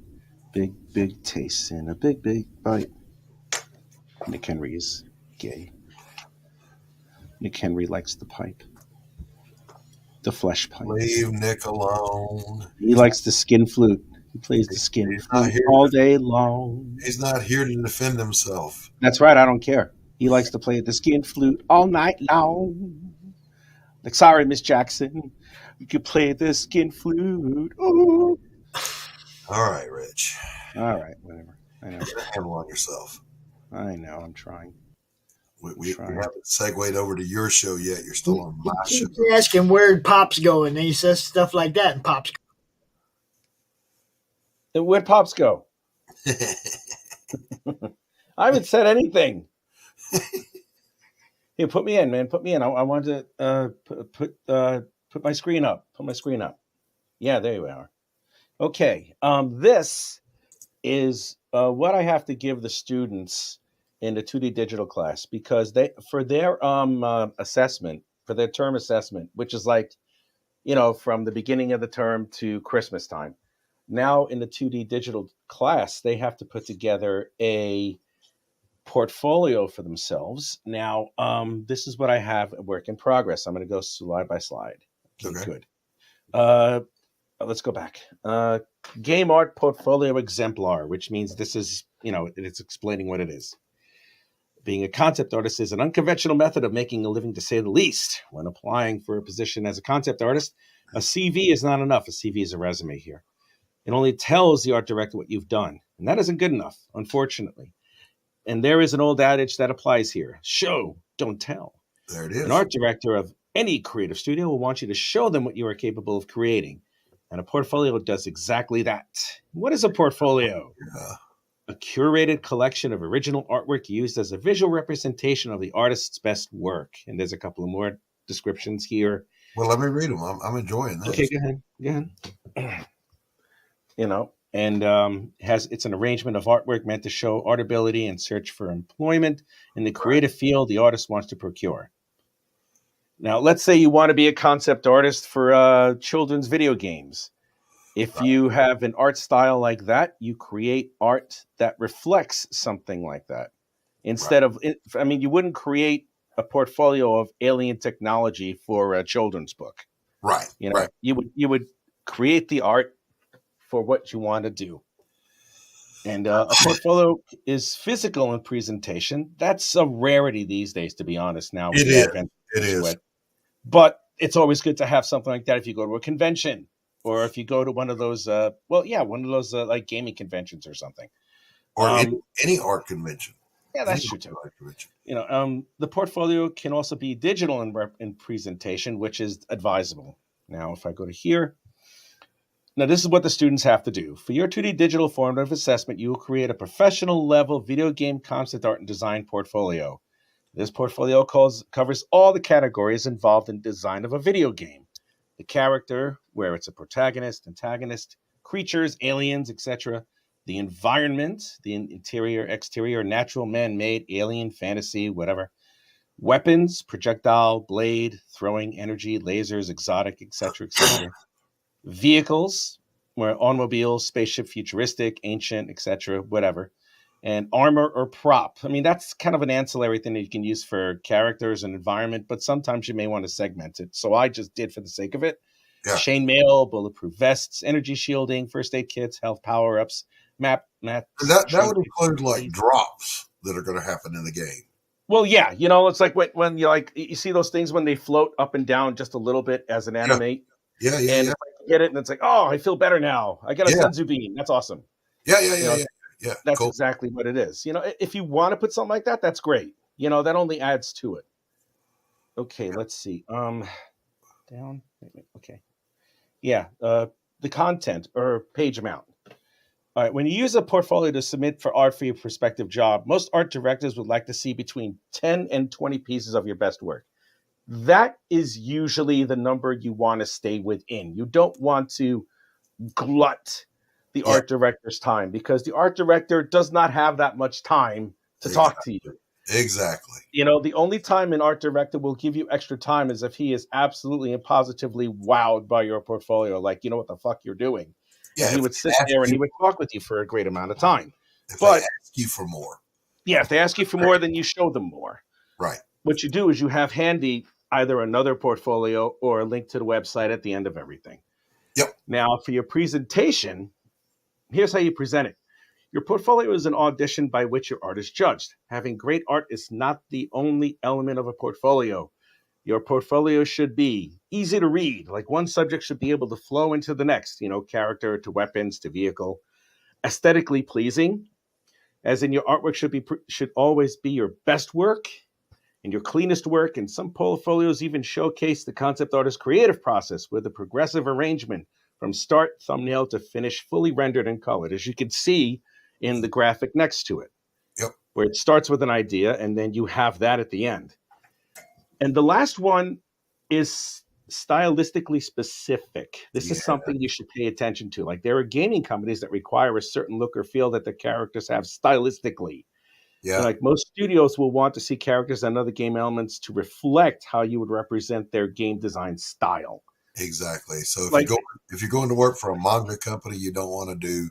Speaker 2: Big taste and a big bite. Nick Henry is gay. Nick Henry likes the pipe. The flesh pipe.
Speaker 1: Leave Nick alone.
Speaker 2: He likes the skin flute. He plays the skin flute all day long.
Speaker 1: He's not here to defend himself.
Speaker 2: That's right. I don't care. He likes to play the skin flute all night long. Like, sorry, Miss Jackson. You could play the skin flute. Ooh.
Speaker 1: All right, Rich.
Speaker 2: All right, whatever. I know.
Speaker 1: Get a handle on yourself.
Speaker 2: I know. I'm trying.
Speaker 1: We haven't segued over to your show yet. You're still on my show.
Speaker 3: He's asking where'd Pops go, and then he says stuff like that, and Pops.
Speaker 2: And where'd Pops go? I haven't said anything. Here, put me in, man. Put me in. I wanted to put my screen up. Put my screen up. Yeah, there you are. Okay. This is what I have to give the students in the 2D digital class, because for their assessment, for their term assessment, which is like, from the beginning of the term to Christmas time. Now in the 2D digital class, they have to put together a portfolio for themselves. Now, this is what I have a work in progress. I'm going to go slide by slide. Okay. Good. Let's go back. Game art portfolio exemplar, which means this is, it's explaining what it is. Being a concept artist is an unconventional method of making a living, to say the least. When applying for a position as a concept artist, a CV is not enough. A CV is a resume here. It only tells the art director what you've done, and that isn't good enough, unfortunately. And there is an old adage that applies here. Show, don't tell.
Speaker 1: There it is.
Speaker 2: An art director of any creative studio will want you to show them what you are capable of creating. And a portfolio does exactly that. What is a portfolio?
Speaker 1: Yeah.
Speaker 2: A curated collection of original artwork used as a visual representation of the artist's best work. And there's a couple of more descriptions here.
Speaker 1: Well, let me read them. I'm enjoying this.
Speaker 2: Okay, go ahead. It's an arrangement of artwork meant to show art ability and search for employment in the creative field the artist wants to procure. Now, let's say you want to be a concept artist for children's video games. If you have an art style like that, you create art that reflects something like that. Instead of, you wouldn't create a portfolio of alien technology for a children's book.
Speaker 1: Right.
Speaker 2: You would create the art for what you want to do. And a portfolio is physical in presentation. That's a rarity these days, to be honest. Now
Speaker 1: it is.
Speaker 2: But it's always good to have something like that if you go to a convention, or if you go to one of those, like gaming conventions or something,
Speaker 1: or any art convention.
Speaker 2: Yeah, that's true too. The portfolio can also be digital in presentation, which is advisable. Now, if I go to here. Now, this is what the students have to do. For your 2D digital formative assessment, you will create a professional level video game concept art and design portfolio. This portfolio covers all the categories involved in design of a video game. The character, where it's a protagonist, antagonist, creatures, aliens, etc. The environment, the interior, exterior, natural, man-made, alien, fantasy, whatever. Weapons, projectile, blade, throwing, energy, lasers, exotic, etc., etc. Vehicles, where automobiles, spaceship, futuristic, ancient, etc., whatever. And armor or prop. That's kind of an ancillary thing that you can use for characters and environment, but sometimes you may want to segment it. So I just did for the sake of it. Yeah. Chainmail, bulletproof vests, energy shielding, first aid kits, health power-ups, map.
Speaker 1: That would include like drops that are going to happen in the game.
Speaker 2: Well, yeah. It's like when you see those things when they float up and down just a little bit as an animate.
Speaker 1: Yeah.
Speaker 2: And it's like you get it, and it's like, oh, I feel better now. I got a senzu bean. That's awesome.
Speaker 1: Yeah.
Speaker 2: That's
Speaker 1: cool.
Speaker 2: Exactly what it is. If you want to put something like that, that's great. That only adds to it. Okay, let's see. Down. Okay. Yeah. The content or page amount. All right. When you use a portfolio to submit for art for your prospective job, most art directors would like to see between 10 and 20 pieces of your best work. That is usually the number you want to stay within. You don't want to glut the art director's time, because the art director does not have that much time to talk to you.
Speaker 1: Exactly.
Speaker 2: The only time an art director will give you extra time is if he is absolutely and positively wowed by your portfolio. Like, what the fuck you're doing. Yeah, and he would sit there and he would talk with you for a great amount of time.
Speaker 1: If they ask you for more.
Speaker 2: Yeah, if they ask you for more, then you show them more.
Speaker 1: Right.
Speaker 2: What you do is you have handy either another portfolio or a link to the website at the end of everything.
Speaker 1: Yep.
Speaker 2: Now, for your presentation, here's how you present it. Your portfolio is an audition by which your art is judged. Having great art is not the only element of a portfolio. Your portfolio should be easy to read. Like one subject should be able to flow into the next, character to weapons to vehicle. Aesthetically pleasing, as in your artwork should always be your best work and your cleanest work. And some portfolios even showcase the concept artist's creative process with a progressive arrangement from start thumbnail to finish, fully rendered and colored, as you can see in the graphic next to it.
Speaker 1: Yep.
Speaker 2: Where it starts with an idea and then you have that at the end. And the last one is stylistically specific. This is something you should pay attention to. Like there are gaming companies that require a certain look or feel that the characters have stylistically.
Speaker 1: Yeah.
Speaker 2: And like most studios will want to see characters and other game elements to reflect how you would represent their game design style.
Speaker 1: Exactly. So
Speaker 2: Like-
Speaker 1: if you're going to work for a manga company, you don't want to do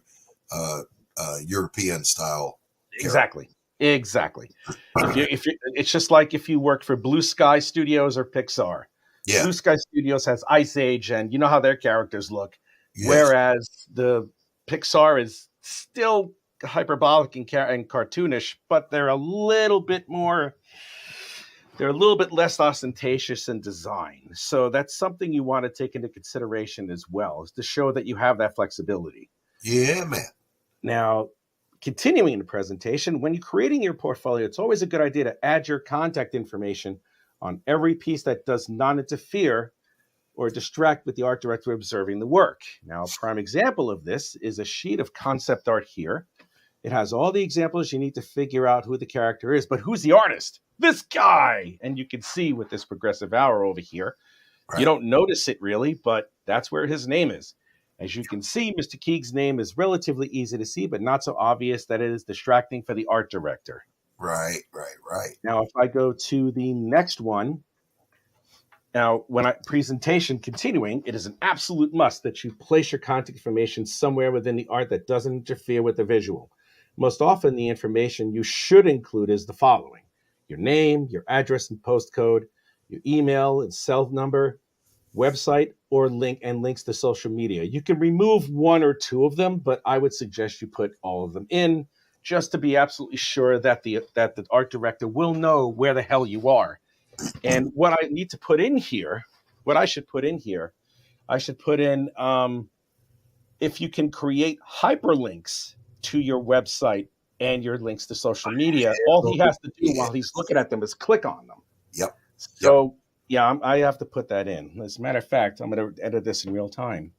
Speaker 1: European style.
Speaker 2: Exactly. If you, it's just like if you work for Blue Sky Studios or Pixar.
Speaker 1: Yeah.
Speaker 2: Blue Sky Studios has Ice Age, and you know how their characters look.
Speaker 1: Yes.
Speaker 2: Whereas the Pixar is still hyperbolic and cartoonish, but they're a little bit less ostentatious in design. So that's something you want to take into consideration as well, is to show that you have that flexibility.
Speaker 1: Yeah, man.
Speaker 2: Now, continuing the presentation, when you're creating your portfolio, it's always a good idea to add your contact information on every piece that does not interfere or distract with the art director observing the work. Now, a prime example of this is a sheet of concept art here. It has all the examples you need to figure out who the character is, but who's the artist? This guy! And you can see with this progressive arrow over here,
Speaker 1: Right.
Speaker 2: You don't notice it really, but that's where his name is. As you can see, Mr. Keege's name is relatively easy to see, but not so obvious that it is distracting for the art director.
Speaker 1: Right.
Speaker 2: Now, if I go to the next one, now, presentation continuing, it is an absolute must that you place your contact information somewhere within the art that doesn't interfere with the visual. Most often, the information you should include is the following: your name, your address and postcode, your email and cell number, website, or links to social media. You can remove one or two of them, but I would suggest you put all of them in just to be absolutely sure that the art director will know where the hell you are. And what I need to put in here, I should put in if you can create hyperlinks to your website and your links to social media. All he has to do while he's looking at them is click on them.
Speaker 1: Yep.
Speaker 2: So, yeah, I have to put that in. As a matter of fact, I'm going to edit this in real time.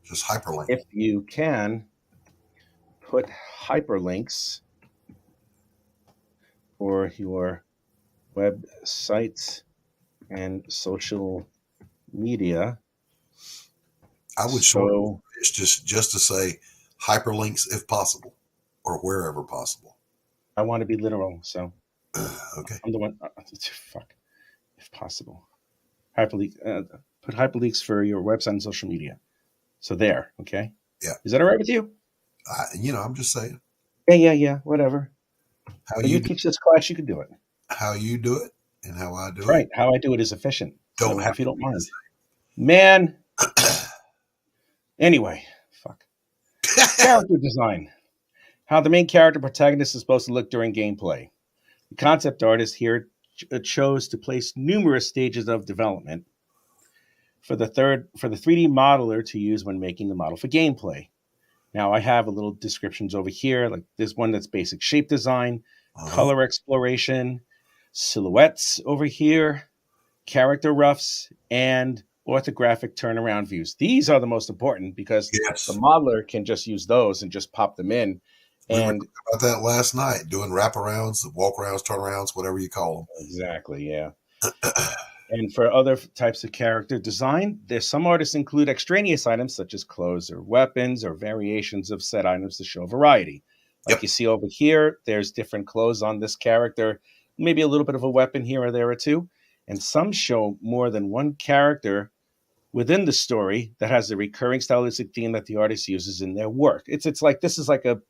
Speaker 1: Just hyperlink.
Speaker 2: If you can put hyperlinks for your websites and social media.
Speaker 1: I would show it's just to say hyperlinks if possible, or wherever possible.
Speaker 2: I want to be literal, so
Speaker 1: okay.
Speaker 2: I'm the one. If possible, put hyperlinks for your website and social media. So there, okay.
Speaker 1: Yeah.
Speaker 2: Is that all right with you?
Speaker 1: I'm just saying.
Speaker 2: Yeah. Whatever.
Speaker 1: How
Speaker 2: you teach this class, you can do it.
Speaker 1: How you do it and how I do it.
Speaker 2: Right. How I do it is efficient.
Speaker 1: Don't
Speaker 2: if you don't mind, man. Anyway, character design. How the main character protagonist is supposed to look during gameplay. The concept artist here chose to place numerous stages of development for the 3D modeler to use when making the model for gameplay. Now I have a little descriptions over here, like this one that's basic shape design, color exploration, silhouettes over here, character roughs, and orthographic turnaround views. These are the most important because the modeler can just use those and just pop them in.
Speaker 1: We were talking about that last night, doing wraparounds, walkarounds, turnarounds, whatever you call them.
Speaker 2: Exactly, yeah. And for other types of character design, some artists include extraneous items such as clothes or weapons or variations of said items to show variety. Like you see over here, there's different clothes on this character, maybe a little bit of a weapon here or there or two. And some show more than one character within the story that has a recurring stylistic theme that the artist uses in their work. It's like this is like a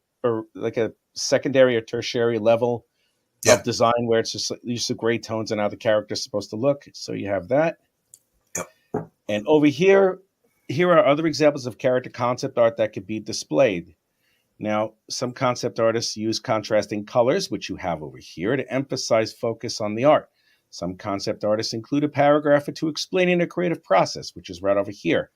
Speaker 2: secondary or tertiary level of design where it's just use of gray tones and how the character's supposed to look. So you have that.
Speaker 1: Yep.
Speaker 2: And over here are other examples of character concept art that could be displayed. Now, some concept artists use contrasting colors, which you have over here, to emphasize focus on the art. Some concept artists include a paragraph or two explaining the creative process, which is right over here.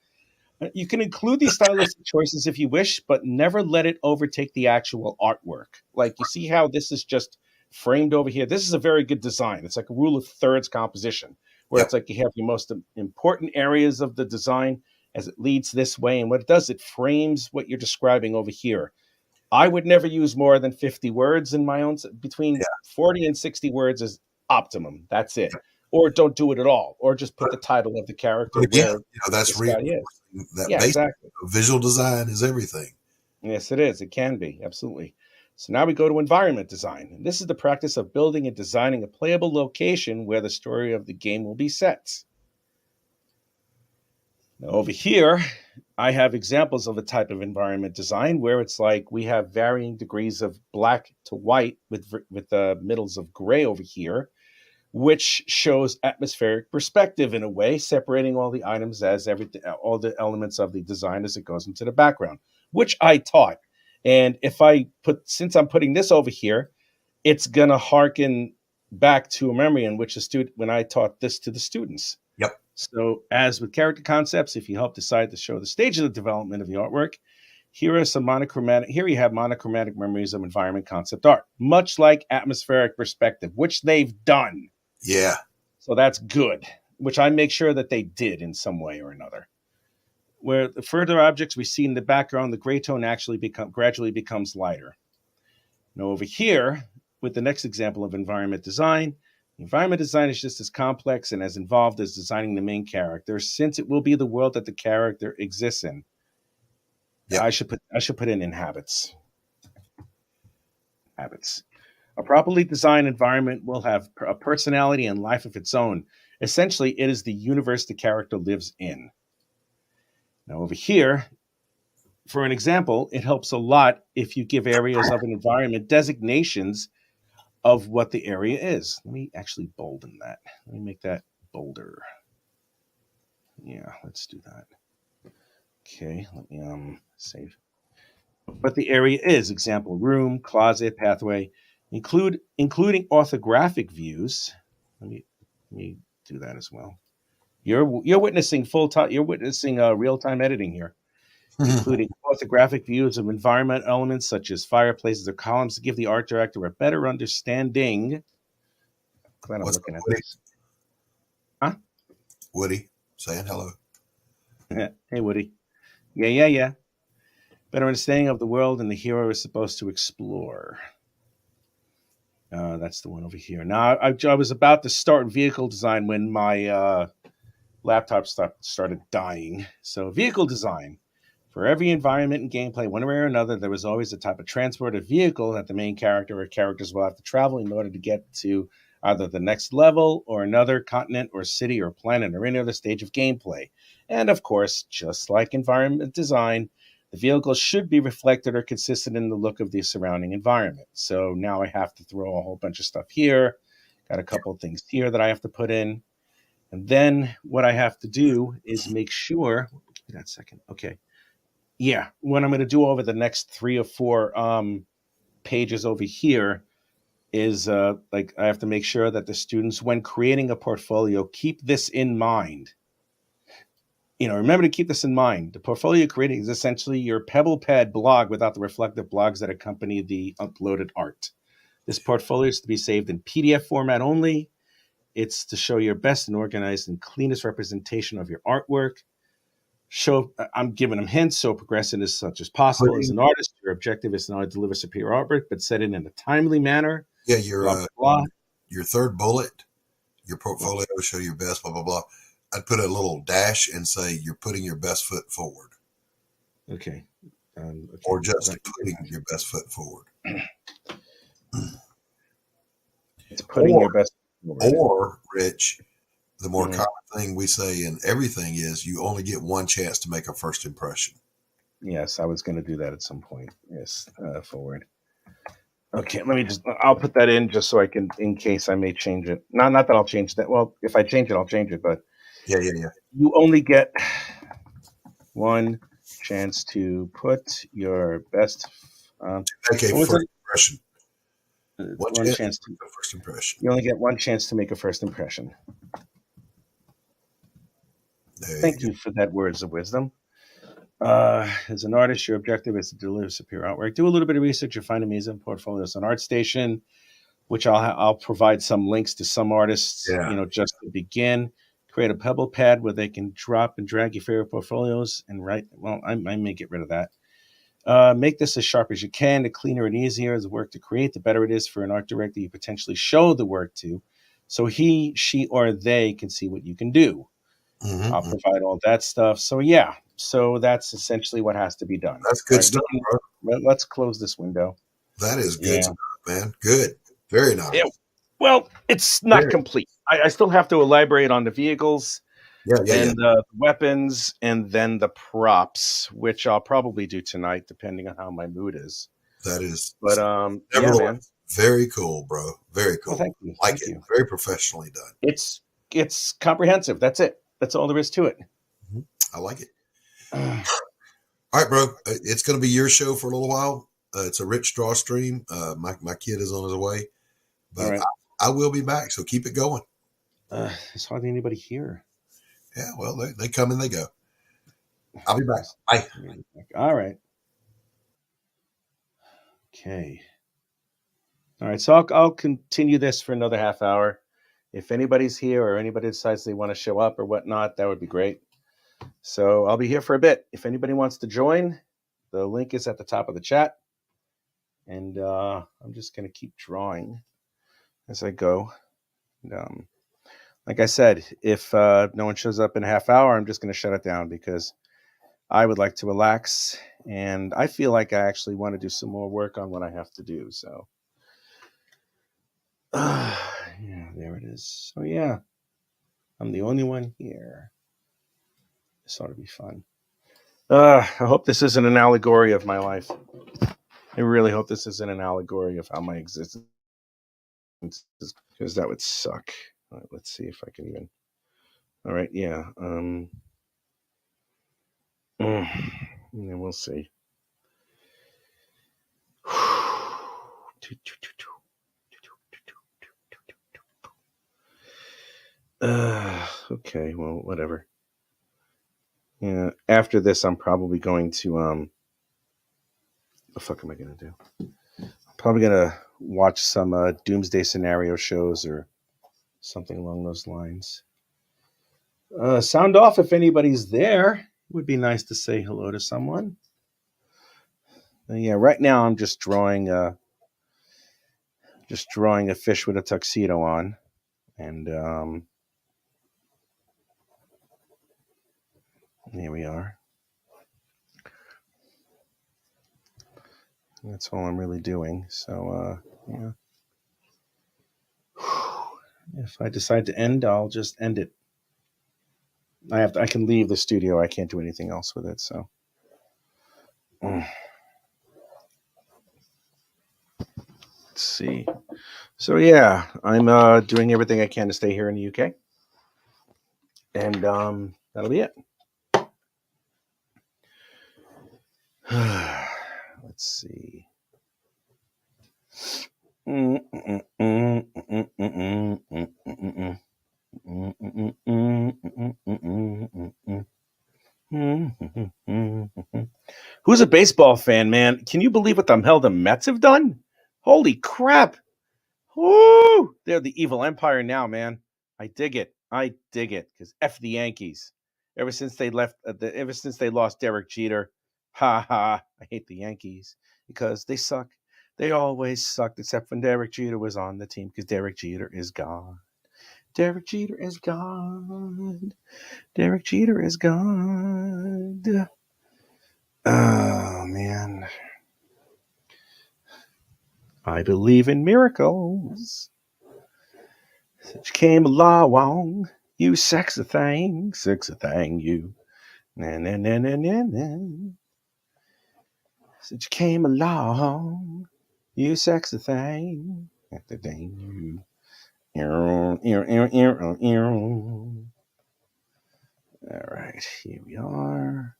Speaker 2: You can include these stylistic choices if you wish, but never let it overtake the actual artwork. Like you see how this is just framed over here. This is a very good design. It's like a rule of thirds composition, where it's like you have your most important areas of the design as it leads this way. And what it does, it frames what you're describing over here. I would never use more than 50 words in my own. Between 40 and 60 words is optimum. That's it. or don't do it at all, or just put the title of the character where
Speaker 1: that's
Speaker 2: this guy is.
Speaker 1: that
Speaker 2: Yeah, exactly.
Speaker 1: visual design is everything.
Speaker 2: Yes, it is. It can be, absolutely. So now we go to environment design. And this is the practice of building and designing a playable location where the story of the game will be set. Now over here, I have examples of a type of environment design where it's like we have varying degrees of black to white with the middles of gray over here, which shows atmospheric perspective in a way, separating all the items as all the elements of the design as it goes into the background, which I taught. And since I'm putting this over here, it's gonna harken back to a memory in which when I taught this to the students.
Speaker 1: Yep.
Speaker 2: So as with character concepts, if you help decide to show the stage of the development of the artwork, here you have monochromatic memories of environment concept art, much like atmospheric perspective, which they've done.
Speaker 1: Yeah.
Speaker 2: So that's good, which I make sure that they did in some way or another. Where the further objects we see in the background, the gray tone gradually becomes lighter. Now over here, with the next example of environment design, environment design is just as complex and as involved as designing the main character, since it will be the world that the character exists in. Yep. I should put in habits. Habits. A properly designed environment will have a personality and life of its own. Essentially, it is the universe the character lives in. Now over here, for an example, it helps a lot if you give areas of an environment designations of what the area is. Let me actually bolden that. Let me make that bolder. Yeah, let's do that. Okay, let me save. What the area is, example, room, closet, pathway, including orthographic views. Let me do that as well. You're witnessing real-time editing here. Including orthographic views of environment elements such as fireplaces or columns to give the art director a better understanding. Glad I'm looking at this. Huh?
Speaker 1: Woody saying hello.
Speaker 2: Hey, Woody. Yeah. Better understanding of the world and the hero is supposed to explore. That's the one over here. Now, I was about to start vehicle design when my laptop started dying. So vehicle design. For every environment and gameplay, one way or another, there was always a type of transport or vehicle that the main character or characters will have to travel in order to get to either the next level or another continent or city or planet or any other stage of gameplay. And of course, just like environment design, the vehicle should be reflected or consistent in the look of the surrounding environment. So now I have to throw a whole bunch of stuff here. Got a couple of things here that I have to put in. And then what I have to do is make sure, give me that second. Okay. Yeah, what I'm going to do over the next 3 or 4 pages over here is I have to make sure that the students, when creating a portfolio, keep this in mind. Remember to keep this in mind. The portfolio creating is essentially your PebblePad blog without the reflective blogs that accompany the uploaded art. This portfolio is to be saved in PDF format only. It's to show your best and organized and cleanest representation of your artwork. I'm giving them hints, so progressive as such as possible. As an artist, your objective is not to deliver superior artwork, but set it in a timely manner.
Speaker 1: Yeah, your third bullet, your portfolio show your best, blah, blah, blah. I'd put a little dash and say you're putting your best foot forward.
Speaker 2: Okay.
Speaker 1: Or just putting your best foot forward.
Speaker 2: It's putting your best foot forward.
Speaker 1: Or, Rich, the more common thing we say in everything is you only get one chance to make a first impression.
Speaker 2: Yes, I was going to do that at some point. Yes, forward. Okay, I'll put that in just so I can, in case I may change it. Not that I'll change that. Well, if I change it, I'll change it, but.
Speaker 1: Yeah.
Speaker 2: You only get one chance to put your best.
Speaker 1: Make a first impression.
Speaker 2: One chance to make a
Speaker 1: first impression.
Speaker 2: You only get one chance to make a first impression. Thank you for that words of wisdom. As an artist, your objective is to deliver superior artwork. Do a little bit of research. You'll find amazing portfolios on ArtStation, which I'll provide some links to some artists. Just to begin. Create a PebblePad where they can drop and drag your favorite portfolios and write. Well, I may get rid of that. Make this as sharp as you can. The cleaner and easier the work to create, the better it is for an art director you potentially show the work to. So he, she, or they can see what you can do.
Speaker 1: Mm-hmm.
Speaker 2: I'll provide all that stuff. So yeah, so that's essentially what has to be done.
Speaker 1: That's good stuff, bro.
Speaker 2: Let's close this window.
Speaker 1: That is good stuff, man. Good. Very nice.
Speaker 2: Yeah. Well, it's not complete. I still have to elaborate on the vehicles and the weapons and then the props, which I'll probably do tonight, depending on how my mood is.
Speaker 1: That is.
Speaker 2: But yeah, man.
Speaker 1: Very cool, bro. Very cool.
Speaker 2: Well, thank you.
Speaker 1: Thank you. Very professionally done.
Speaker 2: It's comprehensive. That's it. That's all there is to it.
Speaker 1: Mm-hmm. I like it. All right, bro. It's going to be your show for a little while. It's a rich draw stream. My kid is on his way, but right. I will be back. So keep it going.
Speaker 2: There's hardly anybody here.
Speaker 1: Yeah, well, they come and they go. I'll be back. Bye.
Speaker 2: All right. Okay. All right. So I'll continue this for another half hour. If anybody's here or anybody decides they want to show up or whatnot, that would be great. So I'll be here for a bit. If anybody wants to join, the link is at the top of the chat. And I'm just going to keep drawing as I go. And, like I said, if no one shows up in a half hour, I'm just going to shut it down because I would like to relax. And I feel like I actually want to do some more work on what I have to do. So, yeah, there it is. So, yeah, I'm the only one here. This ought to be fun. I hope this isn't an allegory of my life. I really hope this isn't an allegory of how my existence is, because that would suck. All right, let's see if I can even. All right, yeah. Yeah, we'll see. Okay, well, whatever. Yeah, after this, I'm probably going to what the fuck am I gonna do? I'm probably gonna watch some doomsday scenario shows or something along those lines. Sound off if anybody's there. It would be nice to say hello to someone. Yeah, right now I'm just drawing a fish with a tuxedo on, and here we are. That's all I'm really doing. So yeah. If I decide to end, I'll just end it. I can leave the studio. I can't do anything else with it. So. Let's see. So yeah, I'm doing everything I can to stay here in the UK, and that'll be it. Let's see. Who's a baseball fan, man? Can you believe what the hell the Mets have done? Holy crap. Woo! They're the evil empire now, man. I dig it. Because F the Yankees. Ever since they lost Derek Jeter, I hate the Yankees because they suck. They always sucked, except when Derek Jeter was on the team, because Derek Jeter is gone. Derek Jeter is gone. Derek Jeter is gone. Oh, man. I believe in miracles. Such came along, you sexy thing, you. Na. Such came along, you sexy thing, you. All right, here we are.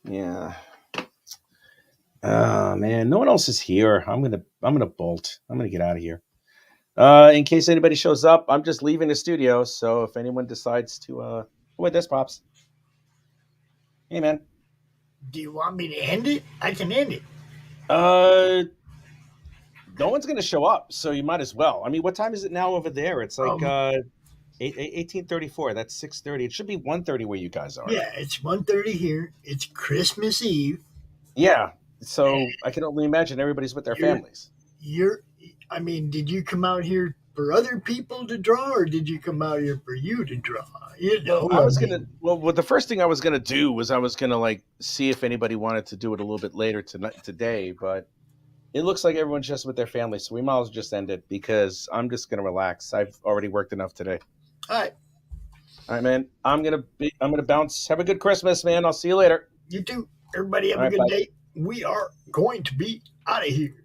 Speaker 2: Yeah. Man, no one else is here. I'm gonna bolt. I'm gonna get out of here. In case anybody shows up, I'm just leaving the studio. So if anyone decides to, wait, this Pops. Hey, man.
Speaker 3: Do you want me to end it? I can end it.
Speaker 2: No one's gonna show up, so you might as well. I mean, what time is it now over there? It's like 18:34. That's 6:30. It should be 1:30 where you guys are.
Speaker 3: Yeah, it's 1:30 here. It's Christmas Eve.
Speaker 2: Yeah, so I can only imagine everybody's with their families.
Speaker 3: Did you come out here for other people to draw, or did you come out here for you to draw? You know,
Speaker 2: Well, the first thing I was gonna do was I was gonna like see if anybody wanted to do it a little bit later today, but it looks like everyone's just with their family, so we might as well just end it because I'm just gonna relax. I've already worked enough today.
Speaker 3: All
Speaker 2: right, man. I'm gonna bounce. Have a good Christmas, man. I'll see you later.
Speaker 3: You too. Everybody have a good day. We are going to be out of here.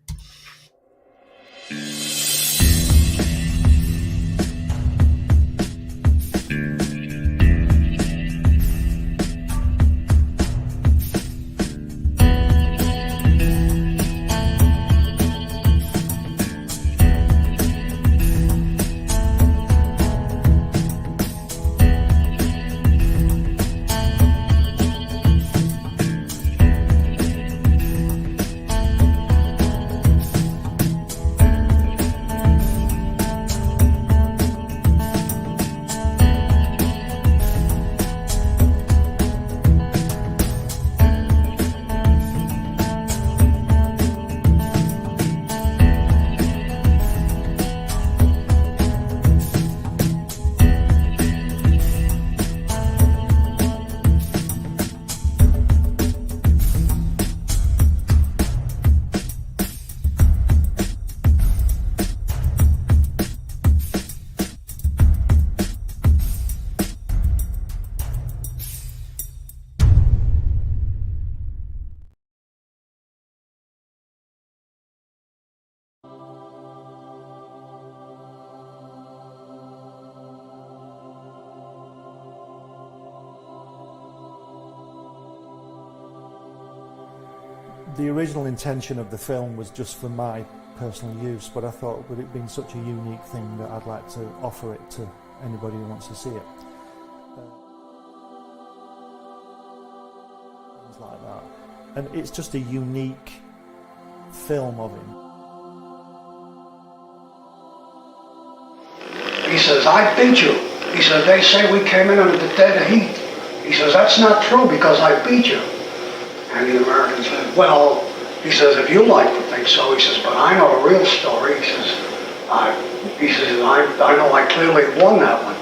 Speaker 6: The original intention of the film was just for my personal use, but I thought with it being such a unique thing that I'd like to offer it to anybody who wants to see it. Things like that. And it's just a unique film of him.
Speaker 7: He says, I beat you. He says, they say we came in under the dead of heat. He says, that's not true because I beat you. And the American said, well, he says, if you like to think so, he says, but I know the real story. He says, I know I clearly won that one.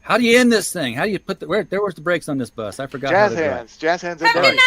Speaker 8: How do you end this thing? How do you put the where's the brakes on this bus? I forgot.
Speaker 9: Jazz hands. Jazz hands are done.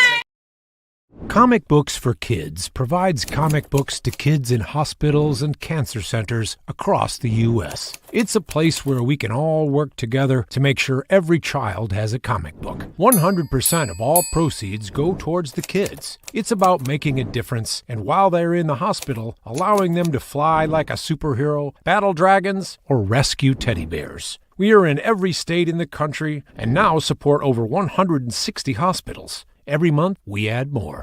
Speaker 10: Comic Books for Kids provides comic books to kids in hospitals and cancer centers across the U.S. It's a place where we can all work together to make sure every child has a comic book. 100% of all proceeds go towards the kids. It's about making a difference, and while they're in the hospital, allowing them to fly like a superhero, battle dragons, or rescue teddy bears. We are in every state in the country and now support over 160 hospitals. Every month, we add more.